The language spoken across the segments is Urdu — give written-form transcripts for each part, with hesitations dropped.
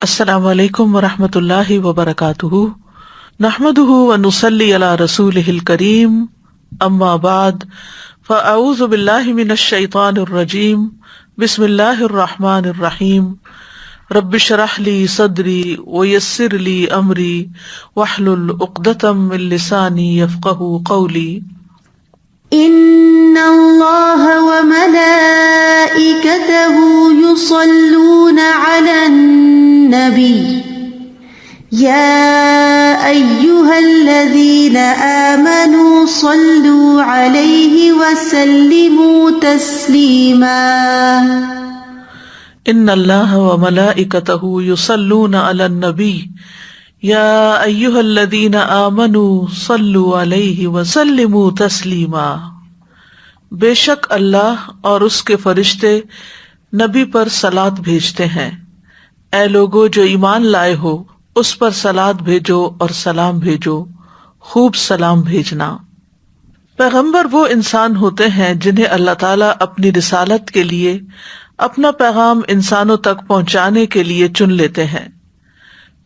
السلام علیکم ورحمۃ اللہ وبرکاتہ، نحمدہ ونصلی علی رسولہ الکریم، اما بعد فاعوذ باللہ من الشیطان الرجیم، بسم اللہ الرحمن الرحیم، رب اشرح لی صدری ویسر لی امری واحلل عقدۃ من لسانی یفقہوا قولی۔ ان اللہ وملائکتہ یصلون علی النبی یا ایہا الذین آمنوا صلوا علیہ وسلموا تسلیما۔ ان اللہ وملائکتہ یصلون علی النبی یا ایہا الذین آمنوا صلوا علیہ وسلموا تسلیما۔ بے شک اللہ اور اس کے فرشتے نبی پر صلات بھیجتے ہیں، اے لوگو جو ایمان لائے ہو اس پر صلات بھیجو اور سلام بھیجو، خوب سلام بھیجنا۔ پیغمبر وہ انسان ہوتے ہیں جنہیں اللہ تعالیٰ اپنی رسالت کے لیے اپنا پیغام انسانوں تک پہنچانے کے لیے چن لیتے ہیں،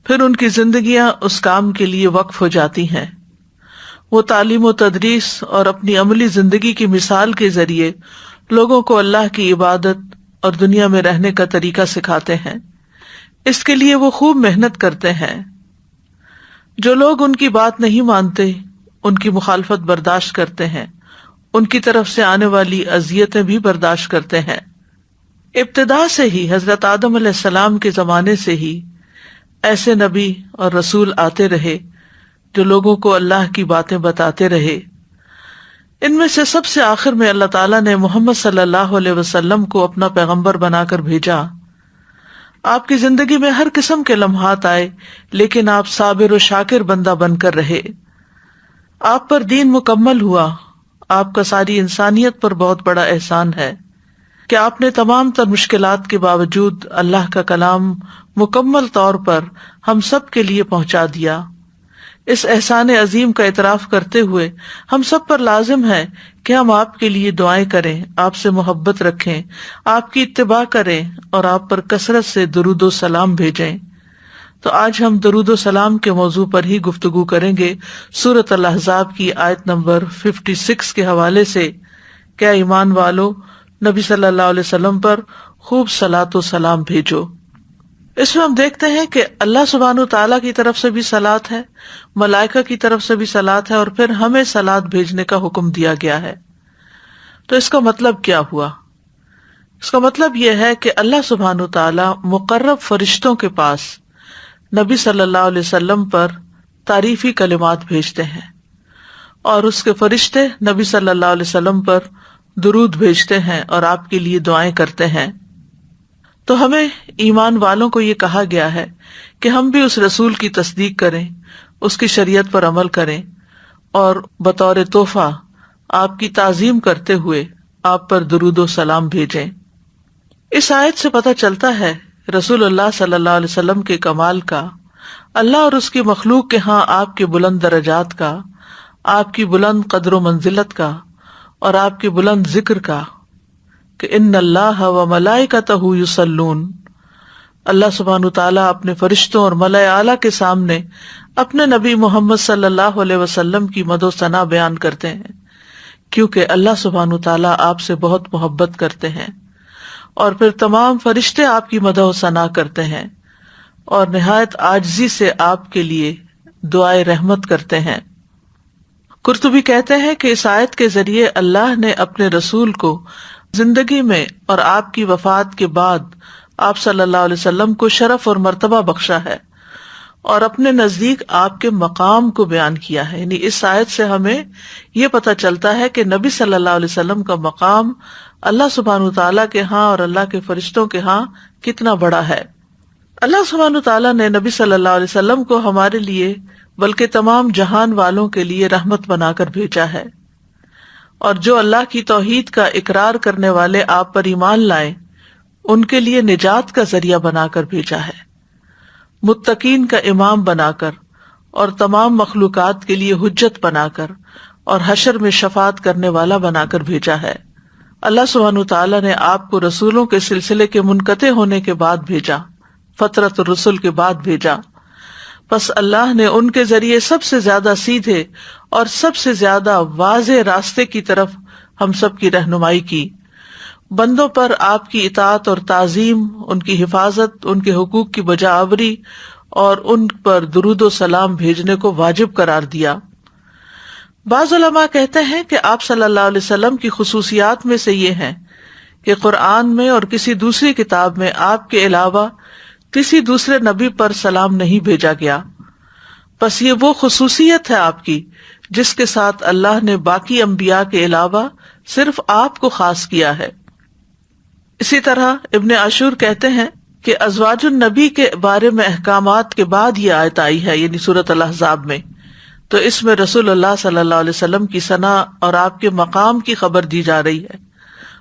پھر ان کی زندگیاں اس کام کے لیے وقف ہو جاتی ہیں۔ وہ تعلیم و تدریس اور اپنی عملی زندگی کی مثال کے ذریعے لوگوں کو اللہ کی عبادت اور دنیا میں رہنے کا طریقہ سکھاتے ہیں۔ اس کے لیے وہ خوب محنت کرتے ہیں۔ جو لوگ ان کی بات نہیں مانتے، ان کی مخالفت برداشت کرتے ہیں، ان کی طرف سے آنے والی اذیتیں بھی برداشت کرتے ہیں۔ ابتدا سے ہی حضرت آدم علیہ السلام کے زمانے سے ہی ایسے نبی اور رسول آتے رہے جو لوگوں کو اللہ کی باتیں بتاتے رہے۔ ان میں سے سب سے آخر میں اللہ تعالیٰ نے محمد صلی اللہ علیہ وسلم کو اپنا پیغمبر بنا کر بھیجا۔ آپ کی زندگی میں ہر قسم کے لمحات آئے، لیکن آپ صابر و شاکر بندہ بن کر رہے۔ آپ پر دین مکمل ہوا۔ آپ کا ساری انسانیت پر بہت بڑا احسان ہے کہ آپ نے تمام تر مشکلات کے باوجود اللہ کا کلام مکمل طور پر ہم سب کے لیے پہنچا دیا۔ اس احسان عظیم کا اعتراف کرتے ہوئے ہم سب پر لازم ہے کہ ہم آپ کے لیے دعائیں کریں، آپ سے محبت رکھیں، آپ کی اتباع کریں اور آپ پر کثرت سے درود و سلام بھیجیں۔ تو آج ہم درود و سلام کے موضوع پر ہی گفتگو کریں گے، سورۃ الاحزاب کی آیت نمبر 56 کے حوالے سے۔ کیا ایمان والو، نبی صلی اللہ علیہ وسلم پر خوب صلاۃ و سلام بھیجو۔ اس میں ہم دیکھتے ہیں کہ اللہ سبحانہ تعالیٰ کی طرف سے بھی صلاۃ ہے، ملائکہ کی طرف سے بھی صلاۃ ہے، اور پھر ہمیں صلاۃ بھیجنے کا حکم دیا گیا ہے۔ تو اس کا مطلب کیا ہوا؟ اس کا مطلب یہ ہے کہ اللہ سبحانہ تعالیٰ مقرب فرشتوں کے پاس نبی صلی اللہ علیہ وسلم پر تعریفی کلمات بھیجتے ہیں، اور اس کے فرشتے نبی صلی اللہ علیہ وسلم پر درود بھیجتے ہیں اور آپ کے لیے دعائیں کرتے ہیں۔ تو ہمیں ایمان والوں کو یہ کہا گیا ہے کہ ہم بھی اس رسول کی تصدیق کریں، اس کی شریعت پر عمل کریں، اور بطور تحفہ آپ کی تعظیم کرتے ہوئے آپ پر درود و سلام بھیجیں۔ اس آیت سے پتہ چلتا ہے رسول اللہ صلی اللہ علیہ وسلم کے کمال کا، اللہ اور اس کی مخلوق کے ہاں آپ کے بلند درجات کا، آپ کی بلند قدر و منزلت کا، اور آپ کے بلند ذکر کا، کہ ان اللہ و ملائکتہ یصلون، اللہ سبحانہ تعالیٰ اپنے فرشتوں اور ملائے اعلیٰ کے سامنے اپنے نبی محمد صلی اللہ علیہ وسلم کی مدح و ثنا بیان کرتے ہیں، کیونکہ اللہ سبحانہ تعالیٰ آپ سے بہت محبت کرتے ہیں، اور پھر تمام فرشتے آپ کی مدح و ثنا کرتے ہیں اور نہایت عاجزی سے آپ کے لیے دعائے رحمت کرتے ہیں۔ قرطبی کہتے ہیں کہ اس آیت کے ذریعے اللہ نے اپنے رسول کو زندگی میں اور آپ کی وفات کے بعد آپ صلی اللہ علیہ وسلم کو شرف اور مرتبہ بخشا ہے، اور اپنے نزدیک آپ کے مقام کو بیان کیا ہے۔ یعنی اس آیت سے ہمیں یہ پتہ چلتا ہے کہ نبی صلی اللہ علیہ وسلم کا مقام اللہ سبحانہ تعالیٰ کے ہاں اور اللہ کے فرشتوں کے ہاں کتنا بڑا ہے۔ اللہ سبحانہ تعالیٰ نے نبی صلی اللہ علیہ وسلم کو ہمارے لیے بلکہ تمام جہان والوں کے لیے رحمت بنا کر بھیجا ہے، اور جو اللہ کی توحید کا اقرار کرنے والے آپ پر ایمان لائیں ان کے لیے نجات کا ذریعہ بنا کر بھیجا ہے، متقین کا امام بنا کر، اور تمام مخلوقات کے لیے حجت بنا کر، اور حشر میں شفاعت کرنے والا بنا کر بھیجا ہے۔ اللہ سبحانہ تعالیٰ نے آپ کو رسولوں کے سلسلے کے منقطع ہونے کے بعد بھیجا فترۃ الرسل کے بعد بھیجا، پس اللہ نے ان کے ذریعے سب سے زیادہ سیدھے اور سب سے زیادہ واضح راستے کی طرف ہم سب کی رہنمائی کی۔ بندوں پر آپ کی اطاعت اور تعظیم، ان کی حفاظت، ان کے حقوق کی بجا آوری اور ان پر درود و سلام بھیجنے کو واجب قرار دیا۔ بعض علماء کہتے ہیں کہ آپ صلی اللہ علیہ وسلم کی خصوصیات میں سے یہ ہیں کہ قرآن میں اور کسی دوسری کتاب میں آپ کے علاوہ کسی دوسرے نبی پر سلام نہیں بھیجا گیا، پس یہ وہ خصوصیت ہے آپ کی جس کے ساتھ اللہ نے باقی انبیاء کے علاوہ صرف آپ کو خاص کیا ہے۔ اسی طرح ابن عاشور کہتے ہیں کہ ازواج النبی کے بارے میں احکامات کے بعد یہ آیت آئی ہے، یعنی سورۃ الاحزاب میں، تو اس میں رسول اللہ صلی اللہ علیہ وسلم کی ثنا اور آپ کے مقام کی خبر دی جا رہی ہے،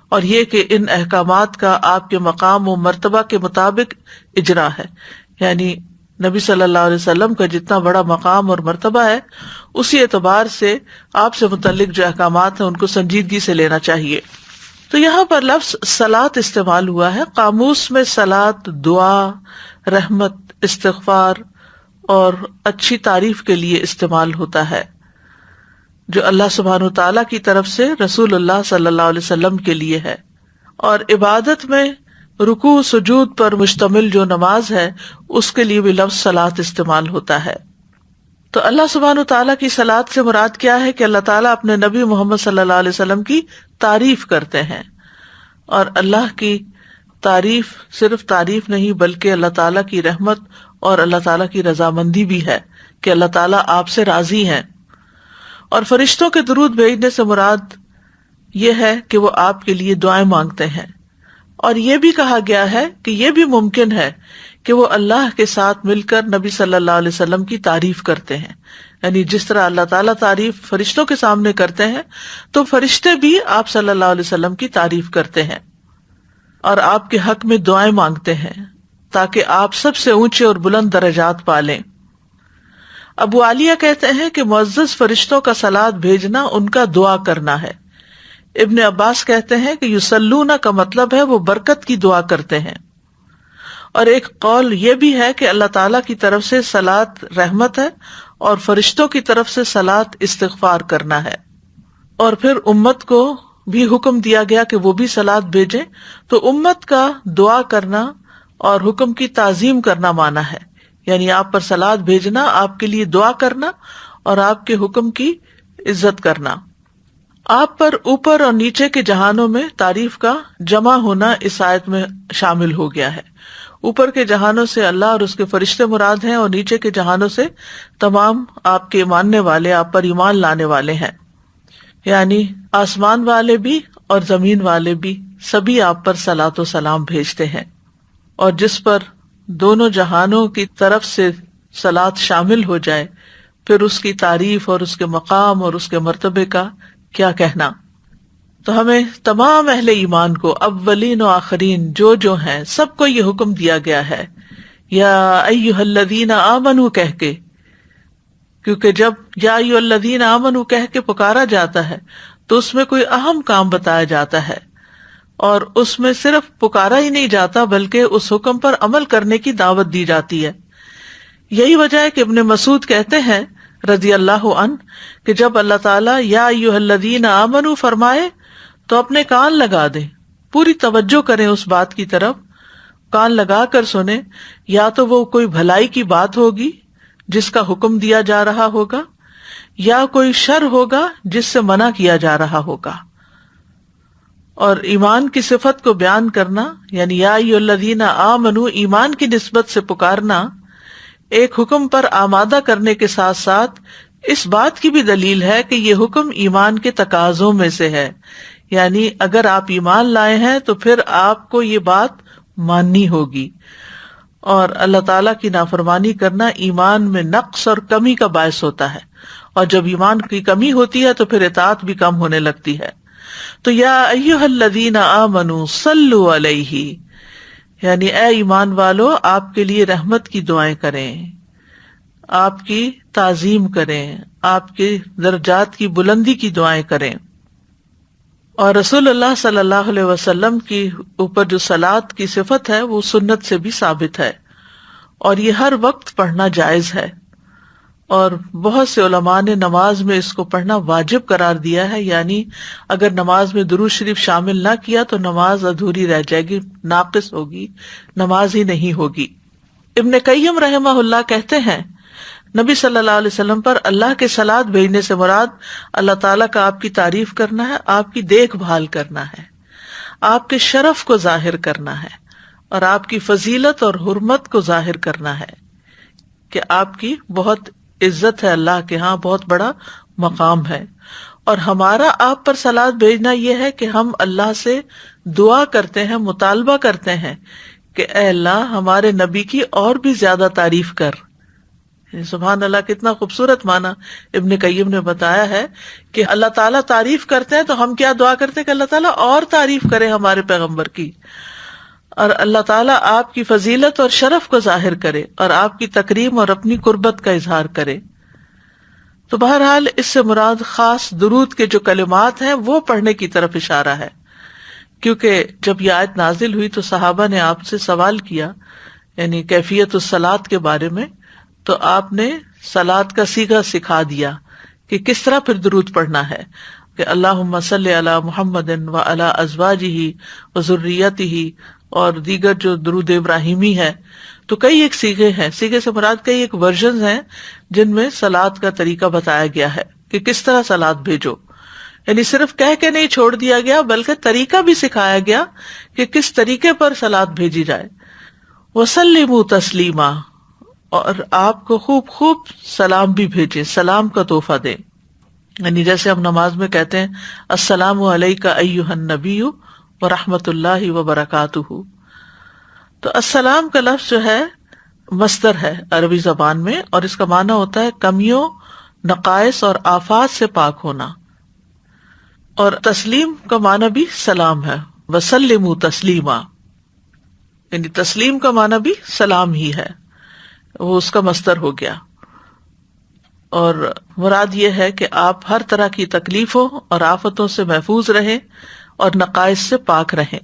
اور یہ کہ ان احکامات کا آپ کے مقام و مرتبہ کے مطابق اجرا ہے، یعنی نبی صلی اللہ علیہ وسلم کا جتنا بڑا مقام اور مرتبہ ہے اسی اعتبار سے آپ سے متعلق جو احکامات ہیں ان کو سنجیدگی سے لینا چاہیے۔ تو یہاں پر لفظ صلاۃ استعمال ہوا ہے، قاموس میں صلاۃ دعا، رحمت، استغفار اور اچھی تعریف کے لیے استعمال ہوتا ہے، جو اللہ سبحانہ وتعالیٰ کی طرف سے رسول اللہ صلی اللہ علیہ وسلم کے لیے ہے۔ اور عبادت میں رکوع سجود پر مشتمل جو نماز ہے اس کے لیے بھی لفظ صلاۃ استعمال ہوتا ہے۔ تو اللہ سبحانہ وتعالیٰ کی صلاۃ سے مراد کیا ہے کہ اللہ تعالیٰ اپنے نبی محمد صلی اللہ علیہ وسلم کی تعریف کرتے ہیں، اور اللہ کی تعریف صرف تعریف نہیں بلکہ اللہ تعالیٰ کی رحمت اور اللہ تعالیٰ کی رضامندی بھی ہے کہ اللہ تعالیٰ آپ سے راضی ہیں۔ اور فرشتوں کے درود بھیجنے سے مراد یہ ہے کہ وہ آپ کے لیے دعائیں مانگتے ہیں، اور یہ بھی کہا گیا ہے کہ یہ بھی ممکن ہے کہ وہ اللہ کے ساتھ مل کر نبی صلی اللہ علیہ وسلم کی تعریف کرتے ہیں، یعنی جس طرح اللہ تعالیٰ تعریف فرشتوں کے سامنے کرتے ہیں تو فرشتے بھی آپ صلی اللہ علیہ وسلم کی تعریف کرتے ہیں اور آپ کے حق میں دعائیں مانگتے ہیں تاکہ آپ سب سے اونچے اور بلند درجات پالیں۔ ابو عالیہ کہتے ہیں کہ معزز فرشتوں کا صلاۃ بھیجنا ان کا دعا کرنا ہے۔ ابن عباس کہتے ہیں کہ یصلون کا مطلب ہے وہ برکت کی دعا کرتے ہیں، اور ایک قول یہ بھی ہے کہ اللہ تعالیٰ کی طرف سے صلاۃ رحمت ہے اور فرشتوں کی طرف سے صلاۃ استغفار کرنا ہے۔ اور پھر امت کو بھی حکم دیا گیا کہ وہ بھی صلاۃ بھیجیں، تو امت کا دعا کرنا اور حکم کی تعظیم کرنا مانا ہے، یعنی آپ پر صلاۃ بھیجنا، آپ کے لیے دعا کرنا اور آپ کے حکم کی عزت کرنا۔ آپ پر اوپر اور نیچے کے جہانوں میں تعریف کا جمع ہونا اس آیت میں شامل ہو گیا ہے۔ اوپر کے جہانوں سے اللہ اور اس کے فرشتے مراد ہیں، اور نیچے کے جہانوں سے تمام آپ کے ماننے والے، آپ پر ایمان لانے والے ہیں، یعنی آسمان والے بھی اور زمین والے بھی سبھی آپ پر صلاۃ و سلام بھیجتے ہیں۔ اور جس پر دونوں جہانوں کی طرف سے صلاۃ شامل ہو جائے پھر اس کی تعریف اور اس کے مقام اور اس کے مرتبے کا کیا کہنا۔ تو ہمیں تمام اہل ایمان کو، اولین و آخرین جو ہیں، سب کو یہ حکم دیا گیا ہے یا ایھا الذین آمنوا کہہ کے، کیونکہ جب یا ایھا الذین آمنوا کہہ کے پکارا جاتا ہے تو اس میں کوئی اہم کام بتایا جاتا ہے، اور اس میں صرف پکارا ہی نہیں جاتا بلکہ اس حکم پر عمل کرنے کی دعوت دی جاتی ہے۔ یہی وجہ ہے کہ ابن مسعود کہتے ہیں رضی اللہ عنہ کہ جب اللہ تعالیٰ یا ایھا الذین آمنوا فرمائے تو اپنے کان لگا دیں، پوری توجہ کریں اس بات کی طرف، کان لگا کر سنیں، یا تو وہ کوئی بھلائی کی بات ہوگی جس کا حکم دیا جا رہا ہوگا، یا کوئی شر ہوگا جس سے منع کیا جا رہا ہوگا۔ اور ایمان کی صفت کو بیان کرنا، یعنی یا ایھا الذین آمنوا ایمان کی نسبت سے پکارنا، ایک حکم پر آمادہ کرنے کے ساتھ ساتھ اس بات کی بھی دلیل ہے کہ یہ حکم ایمان کے تقاضوں میں سے ہے، یعنی اگر آپ ایمان لائے ہیں تو پھر آپ کو یہ بات ماننی ہوگی، اور اللہ تعالیٰ کی نافرمانی کرنا ایمان میں نقص اور کمی کا باعث ہوتا ہے، اور جب ایمان کی کمی ہوتی ہے تو پھر اطاعت بھی کم ہونے لگتی ہے۔ تو یا ایھا الذین آمنوا صلوا علیہ، یعنی اے ایمان والو آپ کے لیے رحمت کی دعائیں کریں، آپ کی تعظیم کریں، آپ کے درجات کی بلندی کی دعائیں کریں۔ اور رسول اللہ صلی اللہ علیہ وسلم کی اوپر جو صلاۃ کی صفت ہے وہ سنت سے بھی ثابت ہے، اور یہ ہر وقت پڑھنا جائز ہے، اور بہت سے علماء نے نماز میں اس کو پڑھنا واجب قرار دیا ہے، یعنی اگر نماز میں درود شریف شامل نہ کیا تو نماز ادھوری رہ جائے گی، ناقص ہوگی، نماز ہی نہیں ہوگی۔ ابن قیم رحمہ اللہ کہتے ہیں نبی صلی اللہ علیہ وسلم پر اللہ کے صلاۃ بھیجنے سے مراد اللہ تعالیٰ کا آپ کی تعریف کرنا ہے، آپ کی دیکھ بھال کرنا ہے، آپ کے شرف کو ظاہر کرنا ہے، اور آپ کی فضیلت اور حرمت کو ظاہر کرنا ہے کہ آپ کی بہت عزت ہے، اللہ کے ہاں بہت بڑا مقام ہے۔ اور ہمارا آپ پر صلاۃ بھیجنا یہ ہے کہ ہم اللہ سے دعا کرتے ہیں، مطالبہ کرتے ہیں کہ اے اللہ ہمارے نبی کی اور بھی زیادہ تعریف کر۔ سبحان اللہ، کتنا خوبصورت معنی ابن قیم نے بتایا ہے کہ اللہ تعالیٰ تعریف کرتے ہیں تو ہم کیا دعا کرتے ہیں کہ اللہ تعالیٰ اور تعریف کرے ہمارے پیغمبر کی، اور اللہ تعالیٰ آپ کی فضیلت اور شرف کو ظاہر کرے اور آپ کی تکریم اور اپنی قربت کا اظہار کرے۔ تو بہرحال اس سے مراد خاص درود کے جو کلمات ہیں وہ پڑھنے کی طرف اشارہ ہے، کیونکہ جب یہ آیت نازل ہوئی تو صحابہ نے آپ سے سوال کیا، یعنی کیفیت الصلاۃ کے بارے میں، تو آپ نے صلاۃ کا صیغہ سکھا دیا کہ کس طرح پھر درود پڑھنا ہے، کہ اللہم صلی علی محمد وعلی ازواجہ وذریتہ، اور دیگر جو درود ابراہیمی ہے۔ تو کئی ایک صیغے ہیں، صیغے سے مراد کئی ایک ورژنز ہیں جن میں صلاۃ کا طریقہ بتایا گیا ہے کہ کس طرح صلاۃ بھیجو، یعنی صرف کہہ کے نہیں چھوڑ دیا گیا بلکہ طریقہ بھی سکھایا گیا کہ کس طریقے پر صلاۃ بھیجی جائے۔ وسلموا تسلیما، اور آپ کو خوب خوب سلام بھی بھیجیں، سلام کا تحفہ دیں، یعنی جیسے ہم نماز میں کہتے ہیں السلام علیک ایھا النبی ورحمۃ اللہ وبرکاتہ۔ تو السلام کا لفظ جو ہے مصدر ہے عربی زبان میں، اور اس کا معنی ہوتا ہے کمیوں، نقائص اور آفات سے پاک ہونا، اور تسلیم کا معنی بھی سلام ہے، وسلموا تسلیما، یعنی تسلیم کا معنی بھی سلام ہی ہے، وہ اس کا مصدر ہو گیا۔ اور مراد یہ ہے کہ آپ ہر طرح کی تکلیفوں اور آفتوں سے محفوظ رہیں اور نقائص سے پاک رہیں۔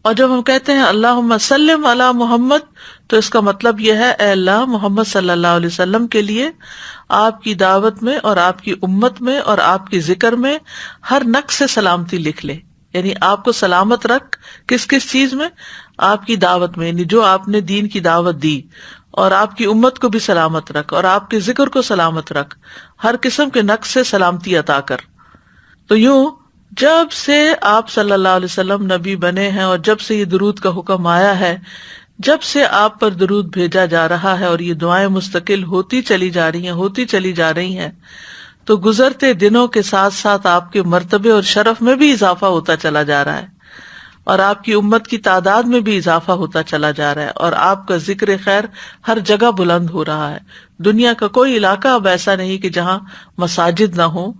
اور جب ہم کہتے ہیں اللہم سلم علی محمد، تو اس کا مطلب یہ ہے اے اللہ محمد صلی اللہ علیہ وسلم کے لیے آپ کی دعوت میں اور آپ کی امت میں اور آپ کی ذکر میں ہر نقص سے سلامتی لکھ لے، یعنی آپ کو سلامت رکھ کس کس چیز میں، آپ کی دعوت میں، یعنی جو آپ نے دین کی دعوت دی، اور آپ کی امت کو بھی سلامت رکھ، اور آپ کے ذکر کو سلامت رکھ، ہر قسم کے نقص سے سلامتی عطا کر۔ تو یوں جب سے آپ صلی اللہ علیہ وسلم نبی بنے ہیں اور جب سے یہ درود کا حکم آیا ہے، جب سے آپ پر درود بھیجا جا رہا ہے اور یہ دعائیں مستقل ہوتی چلی جا رہی ہیں، تو گزرتے دنوں کے ساتھ ساتھ آپ کے مرتبے اور شرف میں بھی اضافہ ہوتا چلا جا رہا ہے، اور آپ کی امت کی تعداد میں بھی اضافہ ہوتا چلا جا رہا ہے، اور آپ کا ذکر خیر ہر جگہ بلند ہو رہا ہے۔ دنیا کا کوئی علاقہ اب ایسا نہیں کہ جہاں مساجد نہ ہوں،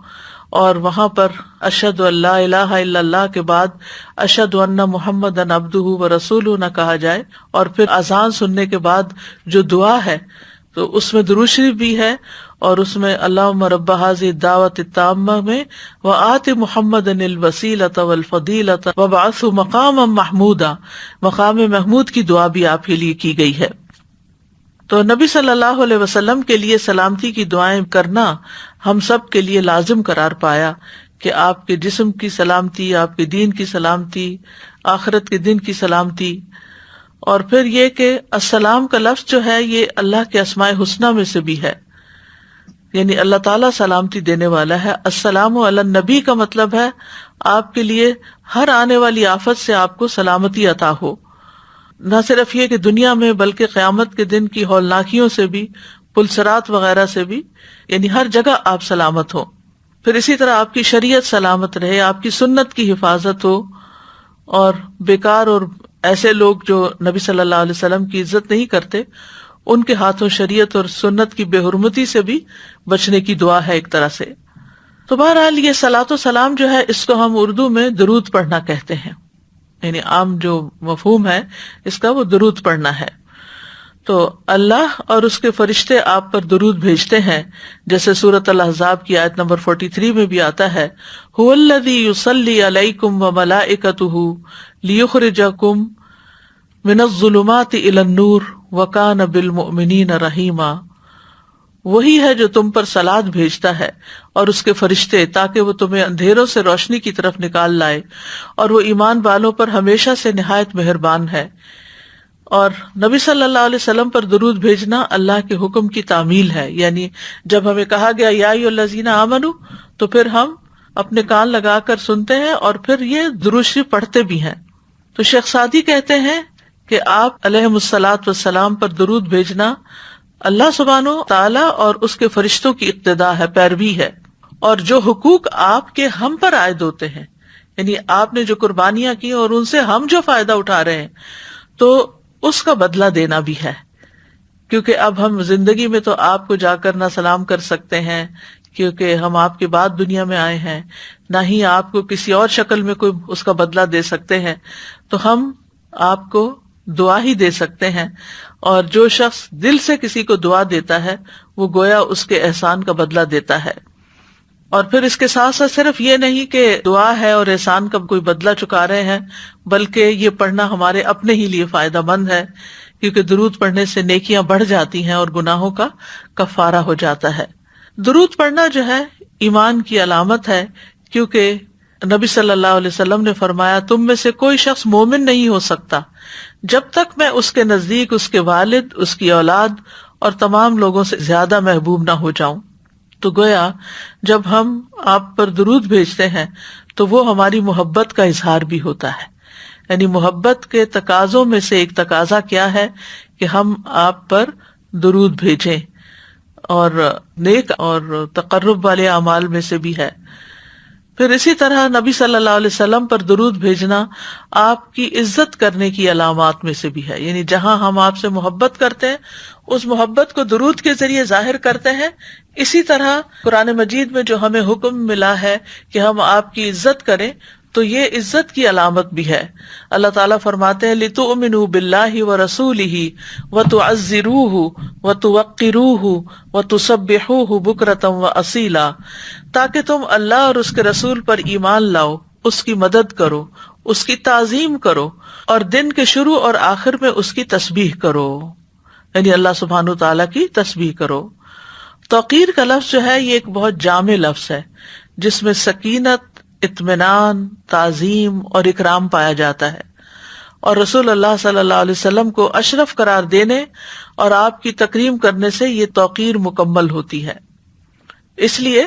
اور وہاں پر اشہد ان لا الہ الا اللہ کے بعد اشہد ان محمدًا عبدہ ورسولہ نہ کہا جائے، اور پھر اذان سننے کے بعد جو دعا ہے تو اس میں درود شریف بھی ہے، اور اس میں اللہم رب ھذہ الدعوۃ التامہ میں وآت محمدا الوسیلۃ والفضیلۃ وابعثہ مقاما محمودا، مقام محمود کی دعا بھی آپ کے لیے کی گئی ہے۔ تو نبی صلی اللہ علیہ وسلم کے لیے سلامتی کی دعائیں کرنا ہم سب کے لیے لازم قرار پایا، کہ آپ کے جسم کی سلامتی، آپ کے دین کی سلامتی، آخرت کے دن کی سلامتی۔ اور پھر یہ کہ السلام کا لفظ جو ہے یہ اللہ کے اسماء حسنی میں سے بھی ہے، یعنی اللہ تعالیٰ سلامتی دینے والا ہے۔ السلام علی النبی کا مطلب ہے آپ کے لیے ہر آنے والی آفت سے آپ کو سلامتی عطا ہو، نہ صرف یہ کہ دنیا میں بلکہ قیامت کے دن کی ہولناکیوں سے بھی، پلسرات وغیرہ سے بھی، یعنی ہر جگہ آپ سلامت ہو۔ پھر اسی طرح آپ کی شریعت سلامت رہے، آپ کی سنت کی حفاظت ہو، اور بیکار اور ایسے لوگ جو نبی صلی اللہ علیہ وسلم کی عزت نہیں کرتے، ان کے ہاتھوں شریعت اور سنت کی بے حرمتی سے بھی بچنے کی دعا ہے ایک طرح سے۔ تو بہرحال یہ صلاۃ و سلام جو ہے اس کو ہم اردو میں درود پڑھنا کہتے ہیں، یعنی عام جو مفہوم ہے اس کا وہ درود پڑھنا ہے۔ تو اللہ اور اس کے فرشتے آپ پر درود بھیجتے ہیں، جیسے سورۃ الاحزاب کی آیت نمبر 43 میں بھی آتا ہے هو الذی یصلی علیکم وملائکتہ لیخرجکم من الظلمات الی النور وَكَانَ بِالْمُؤْمِنِينَ رَحِيمًا، وہی ہے جو تم پر صلات بھیجتا ہے اور اس کے فرشتے، تاکہ وہ تمہیں اندھیروں سے روشنی کی طرف نکال لائے، اور وہ ایمان والوں پر ہمیشہ سے نہایت مہربان ہے۔ اور نبی صلی اللہ علیہ وسلم پر درود بھیجنا اللہ کے حکم کی تعمیل ہے، یعنی جب ہمیں کہا گیا یا ایھا الذین آمنو، تو پھر ہم اپنے کان لگا کر سنتے ہیں اور پھر یہ درود شریف پڑھتے بھی ہیں۔ تو شیخ سعدی کہتے ہیں کہ آپ علیہم الصلاۃ والسلام پر درود بھیجنا اللہ سبحانہ تعالیٰ اور اس کے فرشتوں کی اقتداء ہے، پیروی ہے، اور جو حقوق آپ کے ہم پر عائد ہوتے ہیں، یعنی آپ نے جو قربانیاں کی اور ان سے ہم جو فائدہ اٹھا رہے ہیں، تو اس کا بدلہ دینا بھی ہے، کیونکہ اب ہم زندگی میں تو آپ کو جا کر نہ سلام کر سکتے ہیں کیونکہ ہم آپ کے بعد دنیا میں آئے ہیں، نہ ہی آپ کو کسی اور شکل میں کوئی اس کا بدلہ دے سکتے ہیں، تو ہم آپ کو دعا ہی دے سکتے ہیں، اور جو شخص دل سے کسی کو دعا دیتا ہے وہ گویا اس کے احسان کا بدلہ دیتا ہے۔ اور پھر اس کے ساتھ ساتھ صرف یہ نہیں کہ دعا ہے اور احسان کا کوئی بدلہ چکا رہے ہیں، بلکہ یہ پڑھنا ہمارے اپنے ہی لیے فائدہ مند ہے، کیونکہ درود پڑھنے سے نیکیاں بڑھ جاتی ہیں اور گناہوں کا کفارہ ہو جاتا ہے۔ درود پڑھنا جو ہے ایمان کی علامت ہے، کیونکہ نبی صلی اللہ علیہ وسلم نے فرمایا تم میں سے کوئی شخص مومن نہیں ہو سکتا جب تک میں اس کے نزدیک اس کے والد، اس کی اولاد اور تمام لوگوں سے زیادہ محبوب نہ ہو جاؤں۔ تو گویا جب ہم آپ پر درود بھیجتے ہیں تو وہ ہماری محبت کا اظہار بھی ہوتا ہے، یعنی محبت کے تقاضوں میں سے ایک تقاضا کیا ہے کہ ہم آپ پر درود بھیجیں، اور نیک اور تقرب والے اعمال میں سے بھی ہے۔ پھر اسی طرح نبی صلی اللہ علیہ وسلم پر درود بھیجنا آپ کی عزت کرنے کی علامات میں سے بھی ہے، یعنی جہاں ہم آپ سے محبت کرتے ہیں اس محبت کو درود کے ذریعے ظاہر کرتے ہیں۔ اسی طرح قرآن مجید میں جو ہمیں حکم ملا ہے کہ ہم آپ کی عزت کریں، تو یہ عزت کی علامت بھی ہے۔ اللہ تعالیٰ فرماتے ہیں لِتُؤْمِنُوا بِاللَّهِ وَرَسُولِهِ وَتُعَزِّرُوهُ وَتُوَقِّرُوهُ وَتُسَبِّحُوهُ بُكْرَةً وَأَصِيلًا، تاکہ تم اللہ اور اس کے رسول پر ایمان لاؤ، اس کی مدد کرو، اس کی تعظیم کرو، اور دن کے شروع اور آخر میں اس کی تسبیح کرو، یعنی اللہ سبحانہ تعالیٰ کی تسبیح کرو۔ توقیر کا لفظ جو ہے یہ ایک بہت جامع لفظ ہے، جس میں سکینت، اطمینان، تعظیم اور اکرام پایا جاتا ہے، اور رسول اللہ صلی اللہ علیہ وسلم کو اشرف قرار دینے اور آپ کی تکریم کرنے سے یہ توقیر مکمل ہوتی ہے۔ اس لیے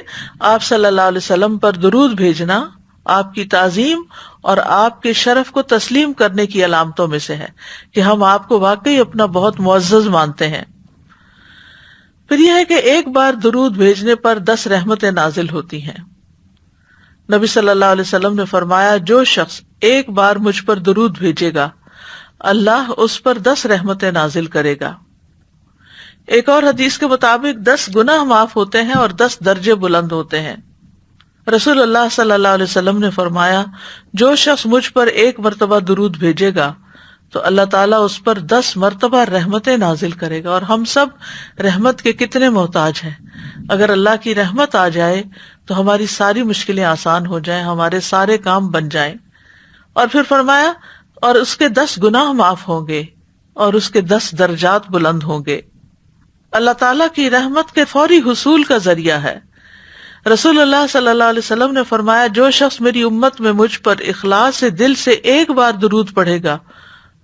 آپ صلی اللہ علیہ وسلم پر درود بھیجنا آپ کی تعظیم اور آپ کے شرف کو تسلیم کرنے کی علامتوں میں سے ہے کہ ہم آپ کو واقعی اپنا بہت معزز مانتے ہیں۔ پھر یہ ہے کہ ایک بار درود بھیجنے پر 10 رحمتیں نازل ہوتی ہیں۔ نبی صلی اللہ علیہ وسلم نے فرمایا جو شخص ایک بار مجھ پر درود بھیجے گا اللہ اس پر 10 رحمتیں نازل کرے گا۔ ایک اور حدیث کے مطابق 10 گناہ معاف ہوتے ہیں اور 10 درجے بلند ہوتے ہیں۔ رسول اللہ صلی اللہ علیہ وسلم نے فرمایا جو شخص مجھ پر ایک مرتبہ درود بھیجے گا تو اللہ تعالیٰ اس پر 10 مرتبہ رحمتیں نازل کرے گا، اور ہم سب رحمت کے کتنے محتاج ہیں۔ اگر اللہ کی رحمت آ جائے تو ہماری ساری مشکلیں آسان ہو جائیں، ہمارے سارے کام بن جائیں۔ اور پھر فرمایا اور اس کے 10 گناہ معاف ہوں گے اور اس کے 10 درجات بلند ہوں گے۔ اللہ تعالیٰ کی رحمت کے فوری حصول کا ذریعہ ہے۔ رسول اللہ صلی اللہ علیہ وسلم نے فرمایا جو شخص میری امت میں مجھ پر اخلاص سے دل سے ایک بار درود پڑھے گا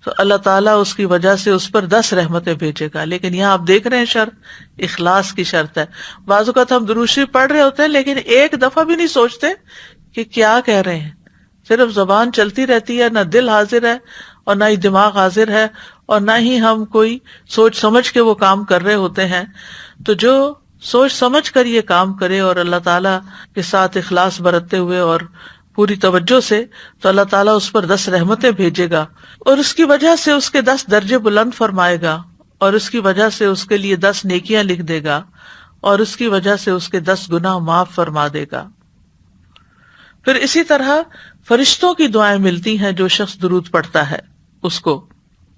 تو اللہ تعالیٰ اس کی وجہ سے اس پر 10 رحمتیں بھیجے گا۔ لیکن یہاں آپ دیکھ رہے ہیں شرط اخلاص کی شرط ہے۔ بعض اوقات ہم درود شریف پڑھ رہے ہوتے ہیں لیکن ایک دفعہ بھی نہیں سوچتے کہ کیا کہہ رہے ہیں، صرف زبان چلتی رہتی ہے، نہ دل حاضر ہے اور نہ ہی دماغ حاضر ہے، اور نہ ہی ہم کوئی سوچ سمجھ کے وہ کام کر رہے ہوتے ہیں۔ تو جو سوچ سمجھ کر یہ کام کرے اور اللہ تعالیٰ کے ساتھ اخلاص برتتے ہوئے اور پوری توجہ سے، تو اللہ تعالیٰ اس پر 10 رحمتیں بھیجے گا، اور اس کی وجہ سے اس کے 10 درجے بلند فرمائے گا، اور اس کی وجہ سے اس کے لیے 10 نیکیاں لکھ دے گا، اور اس کی وجہ سے اس کے 10 گناہ معاف فرما دے گا۔ پھر اسی طرح فرشتوں کی دعائیں ملتی ہیں جو شخص درود پڑھتا ہے اس کو۔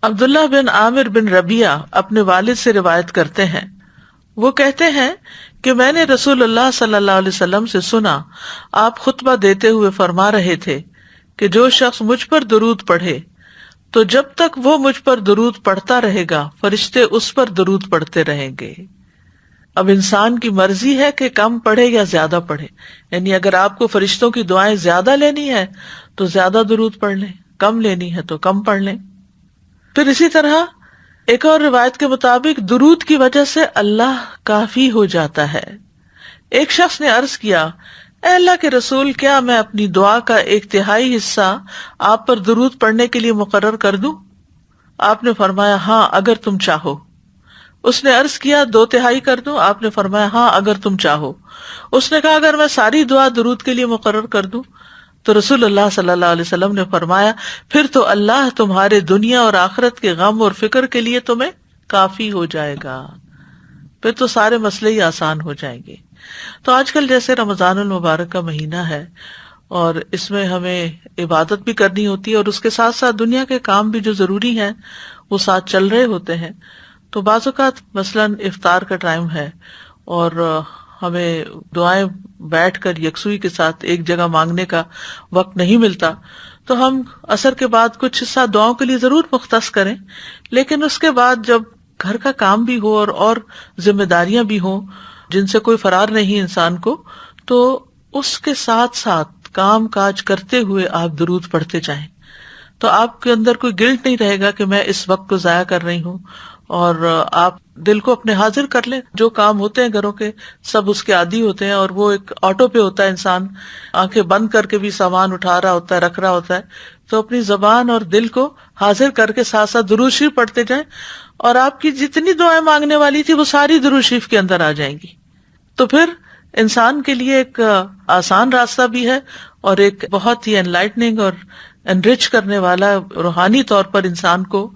عبداللہ بن عامر بن ربیعہ اپنے والد سے روایت کرتے ہیں، وہ کہتے ہیں کہ میں نے رسول اللہ صلی اللہ علیہ وسلم سے سنا آپ خطبہ دیتے ہوئے فرما رہے تھے کہ جو شخص مجھ پر درود پڑھے تو جب تک وہ مجھ پر درود پڑھتا رہے گا فرشتے اس پر درود پڑھتے رہیں گے۔ اب انسان کی مرضی ہے کہ کم پڑھے یا زیادہ پڑھے، یعنی اگر آپ کو فرشتوں کی دعائیں زیادہ لینی ہے تو زیادہ درود پڑھ لیں، کم لینی ہے تو کم پڑھ لیں۔ پھر اسی طرح ایک اور روایت کے مطابق درود کی وجہ سے اللہ کافی ہو جاتا ہے۔ ایک شخص نے عرض کیا، اے اللہ کے رسول، کیا میں اپنی دعا کا 1/3 حصہ آپ پر درود پڑھنے کے لیے مقرر کر دوں؟ آپ نے فرمایا ہاں اگر تم چاہو۔ اس نے عرض کیا 2/3 کر دوں؟ آپ نے فرمایا ہاں اگر تم چاہو۔ اس نے کہا اگر میں ساری دعا درود کے لیے مقرر کر دوں؟ تو رسول اللہ صلی اللہ علیہ وسلم نے فرمایا پھر تو اللہ تمہارے دنیا اور آخرت کے غم اور فکر کے لیے تمہیں کافی ہو جائے گا، پھر تو سارے مسئلے ہی آسان ہو جائیں گے۔ تو آج کل جیسے رمضان المبارک کا مہینہ ہے اور اس میں ہمیں عبادت بھی کرنی ہوتی ہے اور اس کے ساتھ ساتھ دنیا کے کام بھی جو ضروری ہیں وہ ساتھ چل رہے ہوتے ہیں، تو بعض اوقات مثلاً افطار کا ٹائم ہے اور ہمیں دعائیں بیٹھ کر یکسوئی کے ساتھ ایک جگہ مانگنے کا وقت نہیں ملتا، تو ہم عصر کے بعد کچھ حصہ دعاؤں کے لیے ضرور مختص کریں، لیکن اس کے بعد جب گھر کا کام بھی ہو اور ذمہ داریاں بھی ہوں جن سے کوئی فرار نہیں انسان کو، تو اس کے ساتھ ساتھ کام کاج کرتے ہوئے آپ درود پڑھتے جائیں، تو آپ کے اندر کوئی گلٹ نہیں رہے گا کہ میں اس وقت کو ضائع کر رہی ہوں، اور آپ دل کو اپنے حاضر کر لیں۔ جو کام ہوتے ہیں گھروں کے سب اس کے عادی ہوتے ہیں اور وہ ایک آٹو پہ ہوتا ہے، انسان آنکھیں بند کر کے بھی سامان اٹھا رہا ہوتا ہے، رکھ رہا ہوتا ہے، تو اپنی زبان اور دل کو حاضر کر کے ساتھ ساتھ درود شریف پڑھتے جائیں، اور آپ کی جتنی دعائیں مانگنے والی تھی وہ ساری درود شریف کے اندر آ جائیں گی۔ تو پھر انسان کے لیے ایک آسان راستہ بھی ہے اور ایک بہت ہی انلائٹننگ اور انرچ کرنے والا روحانی طور پر انسان کو،